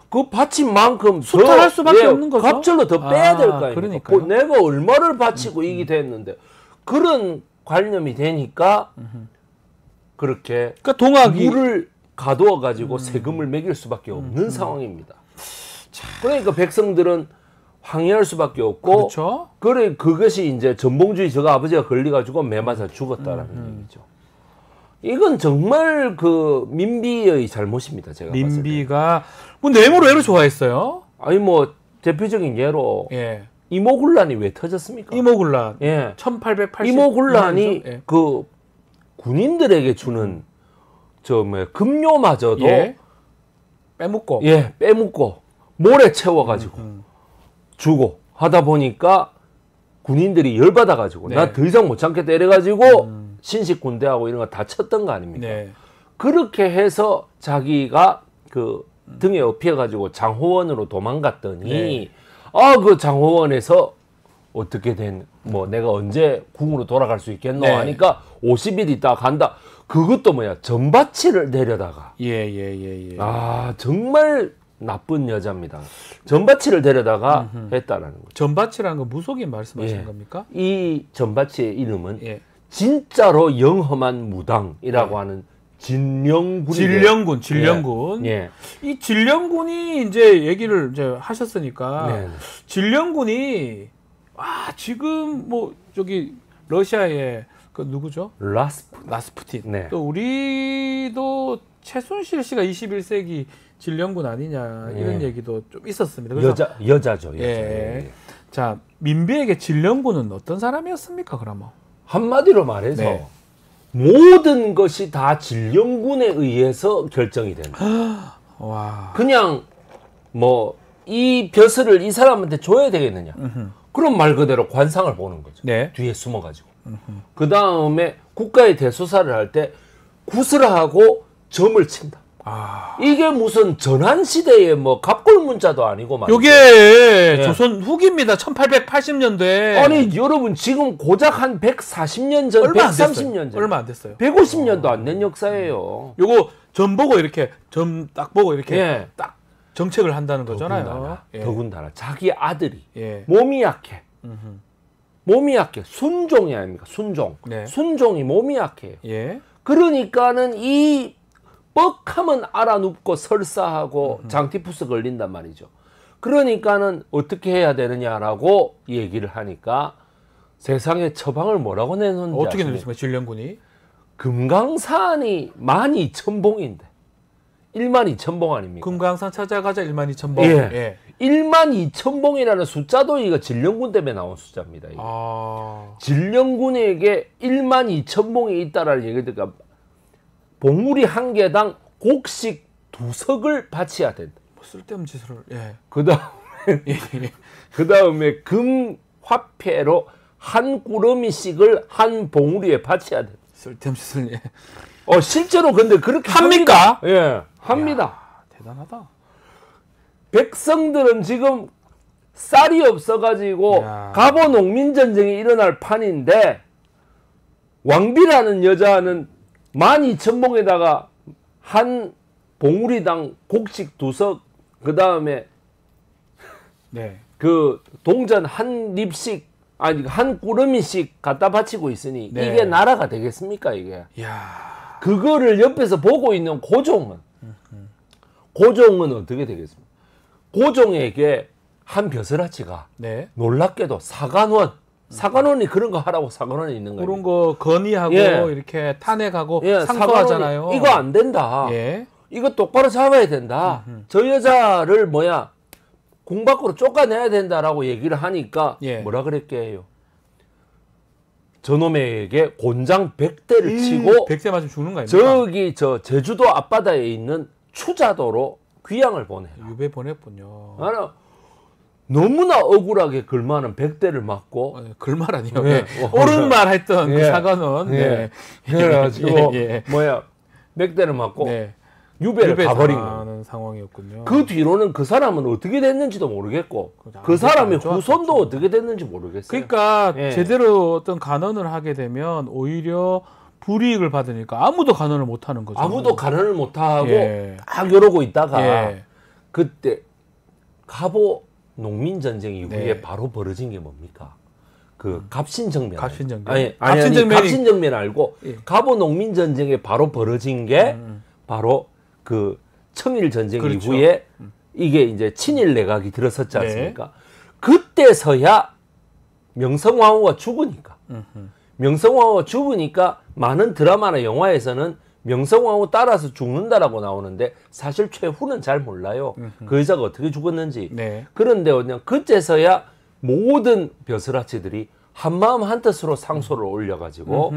그 바친 만큼 수탈할 수밖에 없는 거죠. 갑절로 더 빼야 될 거 아닙니까? 그러니까요. 내가 얼마를 바치고 이게 됐는데 그런 관념이 되니까 그렇게 그러니까 동학이 물을 가두어 가지고 세금을 매길 수밖에 없는 상황입니다. 그러니까 백성들은 항의할 수밖에 없고 그렇죠. 그래 그것이 이제 전봉주의 저가 아버지가 걸려가지고 매 맞아 죽었다라는 얘기죠. 이건 정말 그 민비의 잘못입니다. 제가 민비가 뭐 뇌물을 왜 좋아했어요? 아니 뭐 대표적인 예로 예. 이모군란이 왜 터졌습니까? 이모군란. 예. 1880. 이모군란이 예. 그 군인들에게 주는 저 뭐 급료마저도 예. 빼먹고. 예, 빼먹고 모래 채워가지고 주고 하다 보니까 군인들이 열받아가지고 네. 나 더 이상 못 참겠다 이래가지고 신식군대하고 이런 거 다 쳤던 거 아닙니까? 네. 그렇게 해서 자기가 그 등에 업혀가지고 장호원으로 도망갔더니 네. 그 장호원에서 어떻게 된 뭐 내가 언제 궁으로 돌아갈 수 있겠노 네. 하니까 50일 있다 간다. 그것도 뭐야 전바치를 내려다가 예. 아 정말 나쁜 여자입니다. 전바치를 데려다가 했다라는 거죠. 전바치라는 건 무속인 말씀하시는 예. 겁니까? 이 전바치의 이름은 예. 진짜로 영험한 무당이라고 하는 진령군. 진령군. 예. 이 진령군이 이제 얘기를 이제 하셨으니까 네. 진령군이 지금 뭐 저기 러시아의 그 누구죠? 라스푸틴. 네. 또 우리도 최순실 씨가 21세기 진령군 아니냐 이런 얘기도 좀 있었습니다. 그래서 여자죠. 예. 자, 민비에게 진령군은 어떤 사람이었습니까? 그러면 한마디로 말해서 네. 모든 것이 다 진령군에 의해서 결정이 된다. 와. 그냥 뭐 이 벼슬을 이 사람한테 줘야 되겠느냐. 그럼 말 그대로 관상을 보는 거죠. 네. 뒤에 숨어가지고. 그 다음에 국가의 대소사를 할 때 구슬하고 점을 친다. 이게 무슨 전환시대의 뭐 갑골문자도 아니고 말이죠. 요게 조선 후기입니다. 1880년대. 아니 여러분 지금 고작 한 140년 전, 130년 전. 얼마 안 됐어요. 150년도 안 된 역사예요. 요거 점 보고 이렇게 점 딱 보고 이렇게 예. 딱 정책을 한다는 거잖아요. 더군다나 자기 아들이 예. 몸이 약해. 몸이 약해. 순종이 아닙니까? 순종. 네. 순종이 몸이 약해요. 예. 그러니까는 이 뻑하면 알아눕고 설사하고 장티푸스 걸린단 말이죠. 그러니까는 어떻게 해야 되느냐라고 얘기를 하니까 세상에 처방을 뭐라고 내놓는지 어떻게 아십니까? 내렸습니까? 진령군이? 금강산이 12,000봉인데 12,000봉 아닙니까? 금강산 찾아가자 12,000봉. 예. 12,000봉이라는 숫자도 이거 진령군 때문에 나온 숫자입니다. 이게. 진령군에게 12,000봉이 있다라는 얘기를 듣니까 봉우리 한 개당 곡식 2석을 바쳐야 된다. 뭐 쓸데없는 짓을. 예. 그 다음에 금 화폐로 한 꾸러미씩을 한 봉우리에 바쳐야 된다. 쓸데없는 짓을. 예. 실제로 근데 그렇게 합니까? 예, 합니다. 이야, 대단하다. 백성들은 지금 쌀이 없어가지고 갑오 농민전쟁이 일어날 판인데 왕비라는 여자는 12,000봉에다가 한 봉우리당 곡식 2석 그 다음에 네. 그 동전 한 립씩 아니 한 꾸러미씩 갖다 바치고 있으니 네. 이게 나라가 되겠습니까 이게? 이야. 그거를 옆에서 보고 있는 고종은 어떻게 되겠습니까? 고종에게 한 벼슬아치가 네. 놀랍게도 사관원이 그런 거 하라고 사관원이 있는 거예요. 그런 거 건의하고 예. 이렇게 탄핵하고 예, 상소하잖아요. 이거 안 된다. 예. 이거 똑바로 잡아야 된다. 저 여자를 궁 밖으로 쫓아내야 된다라고 얘기를 하니까 뭐라 그랬게요? 저놈에게 곤장 100대를 치고 100대 맞으면 죽는 거 아닙니까? 저기 저 제주도 앞바다에 있는 추자도로 귀양을 보내라. 유배 보냈군요. 너무나 억울하게 걸만한 100대를 맞고 걸말 아니요. 옳은 말 했던 그 사관은 그래가지고 100대를 맞고 유배를 가버린 거예요. 상황이었군요. 그 뒤로는 그 사람은 어떻게 됐는지도 모르겠고 그 사람의 후손도 어떻게 됐는지 모르겠어요. 그러니까 제대로 어떤 간언을 하게 되면 오히려 불이익을 받으니까 아무도 간언을 못 하는 거죠. 아무도 간언을 못 하고 딱 이러고 있다가 그때 갑오 농민전쟁 이후에 바로 벌어진 게 뭡니까? 그 갑신정변. 갑신정변 알고 갑오 농민전쟁에 바로 벌어진 게 바로 그 청일전쟁 이후에 이게 이제 친일 내각이 들어섰지 않습니까? 그때서야 명성황후가 죽으니까 명성황후가 죽으니까 많은 드라마나 영화에서는 명성황후 따라서 죽는다라고 나오는데 사실 최후는 잘 몰라요. 그 여자가 어떻게 죽었는지. 그런데 그냥 그때서야 모든 벼슬아치들이 한마음 한뜻으로 상소를 올려가지고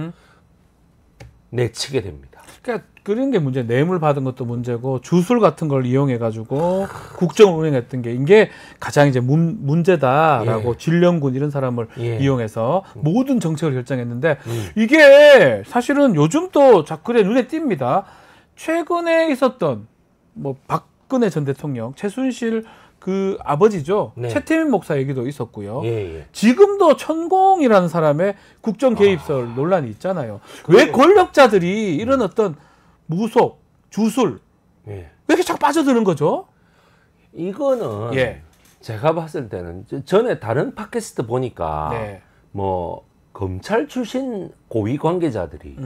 내치게 됩니다. 그러니까 그런 게 문제. 뇌물 받은 것도 문제고 주술 같은 걸 이용해 가지고 국정을 운영했던 게 이게 가장 이제 문제다라고 진령군 이런 사람을 이용해서 모든 정책을 결정했는데 이게 사실은 요즘 또 그래 눈에 띕니다. 최근에 있었던 박근혜 전 대통령 최순실 그 아버지죠. 최태민 목사 얘기도 있었고요. 지금도 천공이라는 사람의 국정 개입설 논란이 있잖아요. 왜 권력자들이 이런 어떤 무속, 주술 왜 이렇게 자꾸 빠져드는 거죠? 이거는 제가 봤을 때는 전에 다른 팟캐스트 보니까 검찰 출신 고위 관계자들이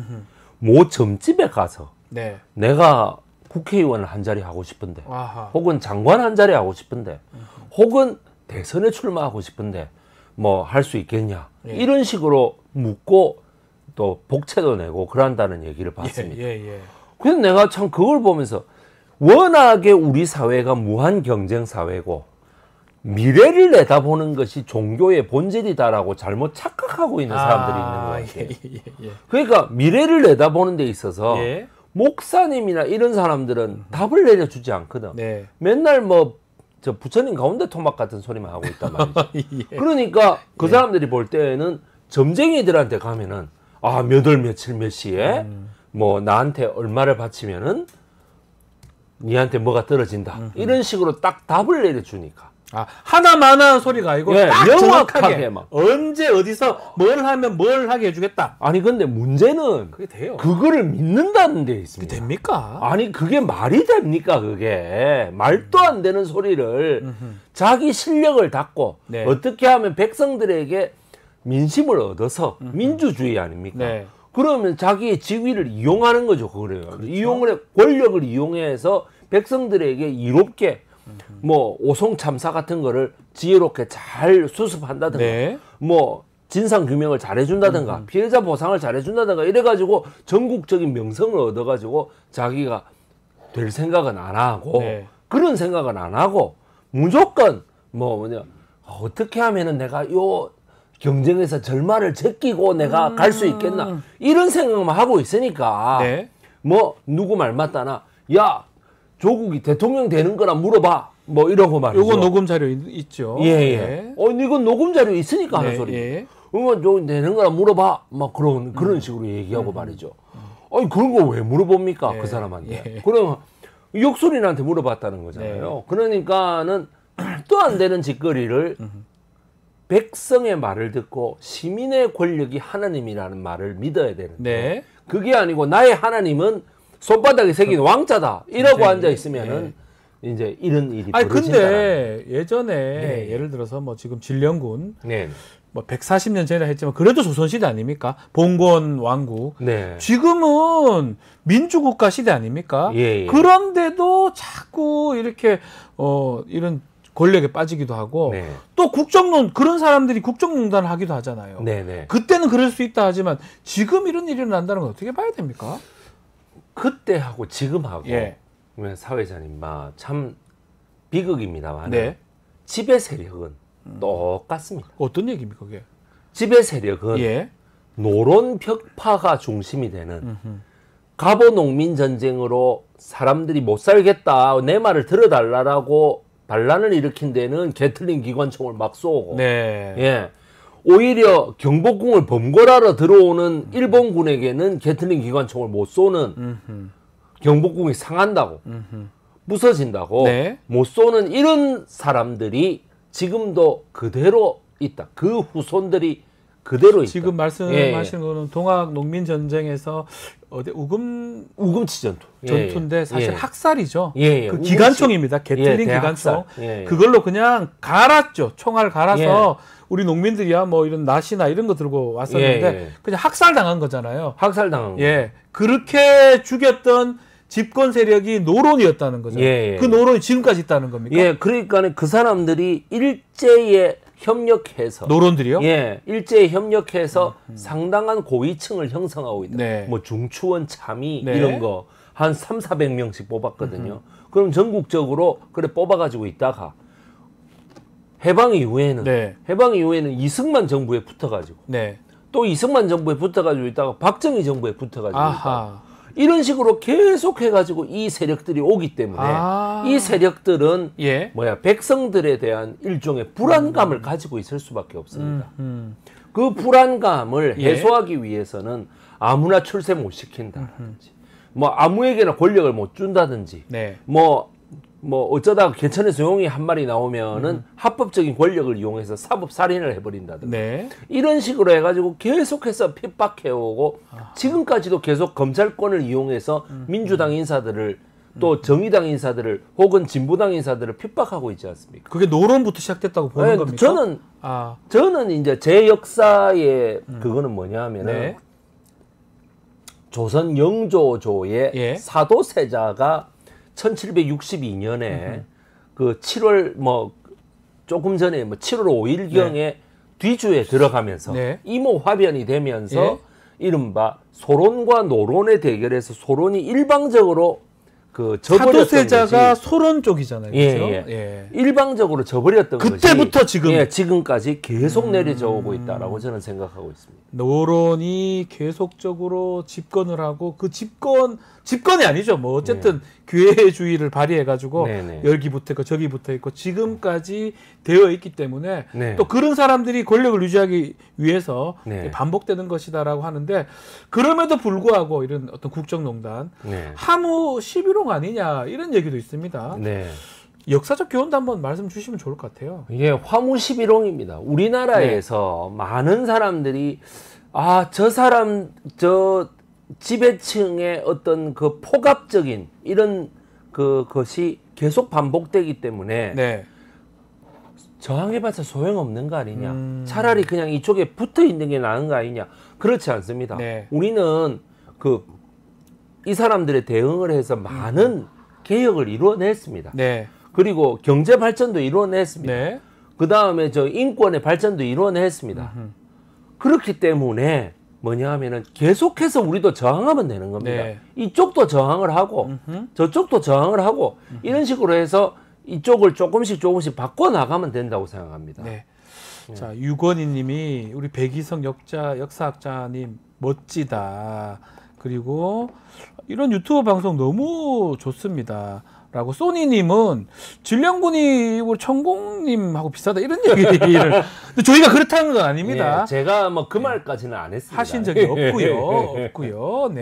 모 점집에 가서 내가 국회의원 한 자리 하고 싶은데 혹은 장관 한 자리 하고 싶은데 혹은 대선에 출마하고 싶은데 할 수 있겠냐 이런 식으로 묻고 또 복채도 내고 그런다는 얘기를 봤습니다. 그래서 내가 참 그걸 보면서 워낙에 우리 사회가 무한 경쟁 사회고 미래를 내다보는 것이 종교의 본질이다라고 잘못 착각하고 있는 사람들이 있는 것 같아요. 그러니까 미래를 내다보는 데 있어서 목사님이나 이런 사람들은 답을 내려주지 않거든. 맨날 저 부처님 가운데 토막 같은 소리만 하고 있단 말이죠. 그러니까 그 사람들이 볼 때는 점쟁이들한테 가면은 몇 월 며칠 몇 시에 나한테 얼마를 바치면은 니한테 뭐가 떨어진다. 이런 식으로 딱 답을 내려주니까. 하나만한 소리가 아니고 딱 명확하게 언제 어디서 뭘 하면 뭘 하게 해주겠다. 아니 근데 문제는 그게 돼요. 그거를 믿는다는 데 있습니다. 그게 됩니까? 아니 그게 말이 됩니까? 그게 말도 안 되는 소리를 자기 실력을 닦고 어떻게 하면 백성들에게 민심을 얻어서 민주주의 아닙니까? 그러면 자기의 지위를 이용하는 거죠. 그래요. 권력을 이용해서 백성들에게 이롭게 오송 참사 같은 거를 지혜롭게 잘 수습한다든가 진상 규명을 잘 해준다든가 피해자 보상을 잘 해준다든가 이래가지고 전국적인 명성을 얻어가지고 자기가 될 생각은 안 하고 그런 생각은 안 하고 무조건 어떻게 하면은 내가 요 경쟁에서 절마를 제끼고 내가 갈 수 있겠나 이런 생각만 하고 있으니까 누구 말 맞다나 조국이 대통령 되는 거나 물어봐 이러고 말이죠. 요거 녹음 자료 있죠. 이건 녹음 자료 있으니까 하는 소리. 조국 되는 거나 물어봐 그런 식으로 얘기하고 말이죠. 아니 그런 거 왜 물어봅니까 그 사람한테? 그러면 욕설이한테 물어봤다는 거잖아요. 그러니까는 말도 안 되는 짓거리를 백성의 말을 듣고 시민의 권력이 하나님이라는 말을 믿어야 되는데 그게 아니고 나의 하나님은 손바닥에 새긴 왕자다 이러고 앉아 있으면은 이제 이런 일이 벌어진다. 근데 예전에 예를 들어서 지금 진령군 140년 전이라 했지만 그래도 조선시대 아닙니까? 봉건 왕국. 지금은 민주국가 시대 아닙니까? 그런데도 자꾸 이렇게 이런 권력에 빠지기도 하고 또 그런 사람들이 국정농단을 하기도 하잖아요. 그때는 그럴 수 있다 하지만 지금 이런 일이 난다는 건 어떻게 봐야 됩니까? 그때하고 지금하고 사회자님, 참 비극입니다만 네. 지배 세력은 똑같습니다. 어떤 얘기입니까, 그게? 지배 세력은 예. 노론 벽파가 중심이 되는 갑오 농민 전쟁으로 사람들이 못 살겠다, 내 말을 들어달라라고 반란을 일으킨 데는 게틀링 기관총을 막 쏘고, 네. 예. 오히려 경복궁을 범궐하러 들어오는 일본군에게는 게틀링 기관총을 못 쏘는 경복궁이 상한다고, 부서진다고, 네. 못 쏘는 이런 사람들이 지금도 그대로 있다. 그 후손들이 그대로 있다. 지금 말씀하시는 거는 동학 농민 전쟁에서 어디 우금치 전투. 전투인데 사실 학살이죠. 예. 그 기관총입니다. 게틀링 기관총. 그걸로 그냥 갈았죠. 총알 갈아서 우리 농민들이야 뭐 이런 낫이나 이런 거 들고 왔었는데 그냥 학살 당한 거잖아요. 학살 당한 거. 그렇게 죽였던 집권 세력이 노론이었다는 거죠. 그 노론이 지금까지 있다는 겁니까? 그러니까 그 사람들이 일제에 협력해서 노론들이요? 일제에 협력해서 상당한 고위층을 형성하고 있다. 뭐 중추원 참의 이런 거 한 300~400명씩 뽑았거든요. 그럼 전국적으로 그래 뽑아가지고 있다가 해방 이후에는 이승만 정부에 붙어가지고 또 이승만 정부에 붙어가지고 있다가 박정희 정부에 붙어가지고 있다가 이런 식으로 계속 해가지고 이 세력들이 오기 때문에 이 세력들은 백성들에 대한 일종의 불안감을 가지고 있을 수밖에 없습니다. 그 불안감을 해소하기 위해서는 아무나 출세 못 시킨다든지, 뭐 아무에게나 권력을 못 준다든지, 뭐 어쩌다가 개천에 소용이 한 마리 나오면은 합법적인 권력을 이용해서 사법 살인을 해버린다든지 이런 식으로 해가지고 계속해서 핍박해오고 지금까지도 계속 검찰권을 이용해서 민주당 인사들을 또 정의당 인사들을 혹은 진보당 인사들을 핍박하고 있지 않습니까? 그게 노론부터 시작됐다고 보는 겁니까? 저는 이제 제 역사의 그거는 뭐냐면은 조선 영조조의 사도세자가 1762년에 그 7월 뭐 조금 전에 뭐 7월 5일경에 뒤주에 들어가면서 이모 화변이 되면서 이른바 소론과 노론의 대결에서 소론이 일방적으로 그 져버렸던 사도세자가 것이, 소론 쪽이잖아요. 그렇죠? 일방적으로 져버렸던 그때부터 것이 지금까지 계속 내려져 오고 있다라고 저는 생각하고 있습니다. 노론이 계속적으로 집권을 하고 그 집권이 아니죠. 뭐 어쨌든 기회주의를 발휘해가지고 여기 붙어 있고 저기 붙어 있고 지금까지 되어 있기 때문에 또 그런 사람들이 권력을 유지하기 위해서 반복되는 것이다라고 하는데 그럼에도 불구하고 이런 어떤 국정농단 하무 11홍 아니냐 이런 얘기도 있습니다. 역사적 교훈도 한번 말씀 주시면 좋을 것 같아요. 이게 화무 11홍입니다. 우리나라에서 많은 사람들이 저 지배층의 어떤 그 포갑적인 이런 그것이 계속 반복되기 때문에 저항해봤자 소용없는 거 아니냐. 차라리 그냥 이쪽에 붙어 있는 게 나은 거 아니냐. 그렇지 않습니다. 우리는 이 사람들의 대응을 해서 많은 개혁을 이루어냈습니다. 그리고 경제 발전도 이루어냈습니다. 그 다음에 저 인권의 발전도 이루어냈습니다. 그렇기 때문에 뭐냐 하면은 계속해서 우리도 저항하면 되는 겁니다. 이쪽도 저항을 하고 저쪽도 저항을 하고 이런 식으로 해서 이쪽을 조금씩 바꿔나가면 된다고 생각합니다. 자, 유건희 님이 우리 백이성 역사학자님 멋지다. 그리고 이런 유튜브 방송 너무 좋습니다. 라고 소니님은 진령군이 우리 천공님하고 비슷하다 이런 얘기를 근데 저희가 그렇다는 건 아닙니다. 제가 뭐 그 말까지는 안 했습니다. 하신 적이 없고요.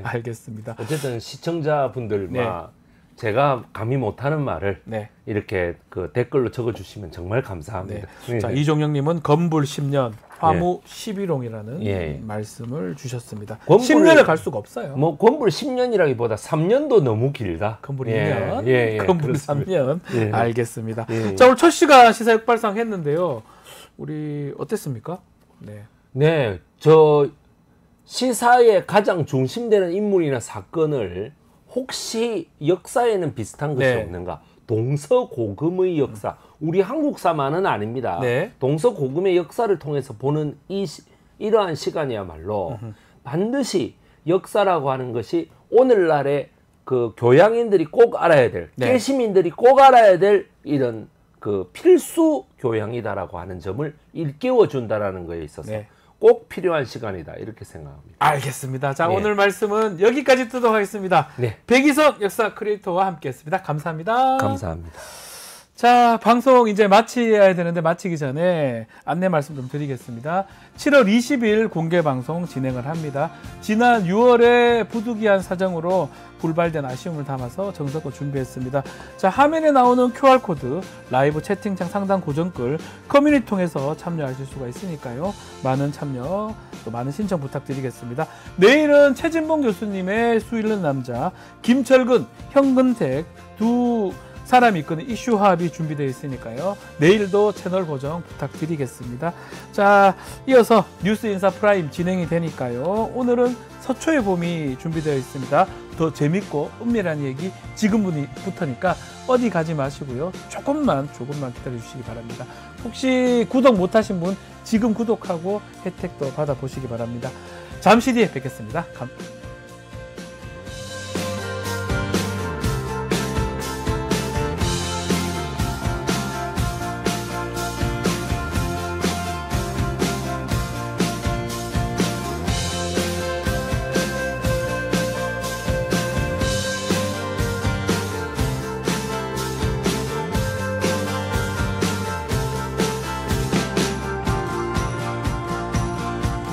알겠습니다. 어쨌든 시청자분들과 제가 감히 못하는 말을 이렇게 그 댓글로 적어주시면 정말 감사합니다. 자, 이종영님은 건불 10년 화무 11홍이라는 말씀을 주셨습니다. 10년을 갈 수가 없어요. 뭐 건불 10년이라기보다 3년도 너무 길다. 건불 2년, 건불 그렇습니다. 3년. 알겠습니다. 자, 오늘 첫 시간 시사 역발상 했는데요. 우리 어땠습니까? 저 시사의 가장 중심되는 인물이나 사건을 혹시 역사에는 비슷한 것이 없는가? 동서고금의 역사, 우리 한국사만은 아닙니다. 동서고금의 역사를 통해서 보는 이러한 시간이야말로 반드시 역사라고 하는 것이 오늘날의 그 교양인들이 꼭 알아야 될, 네. 깨시민들이 꼭 알아야 될 이런 그 필수 교양이다라고 하는 점을 일깨워 준다라는 거에 있어서 네. 꼭 필요한 시간이다 이렇게 생각합니다. 알겠습니다. 자, 네. 오늘 말씀은 여기까지 듣도록 하겠습니다. 네. 백이섭 역사 크리에이터와 함께했습니다. 감사합니다. 감사합니다. 자, 방송 이제 마쳐야 되는데 마치기 전에 안내 말씀 좀 드리겠습니다. 7월 20일 공개 방송 진행을 합니다. 지난 6월에 부득이한 사정으로 불발된 아쉬움을 담아서 정석껏 준비했습니다. 자, 화면에 나오는 QR코드, 라이브 채팅창 상단 고정글, 커뮤니티 통해서 참여하실 수가 있으니까요. 많은 참여, 또 많은 신청 부탁드리겠습니다. 내일은 최진봉 교수님의 수일는 남자, 김철근, 현근택 두 사람이 이끄는 이슈 화합이 준비되어 있으니까요. 내일도 채널 고정 부탁드리겠습니다. 자, 이어서 뉴스 인사 프라임 진행이 되니까요. 오늘은 서초의 봄이 준비되어 있습니다. 더 재밌고 은밀한 얘기 지금부터니까 어디 가지 마시고요. 조금만 기다려 주시기 바랍니다. 혹시 구독 못하신 분 지금 구독하고 혜택도 받아보시기 바랍니다. 잠시 뒤에 뵙겠습니다.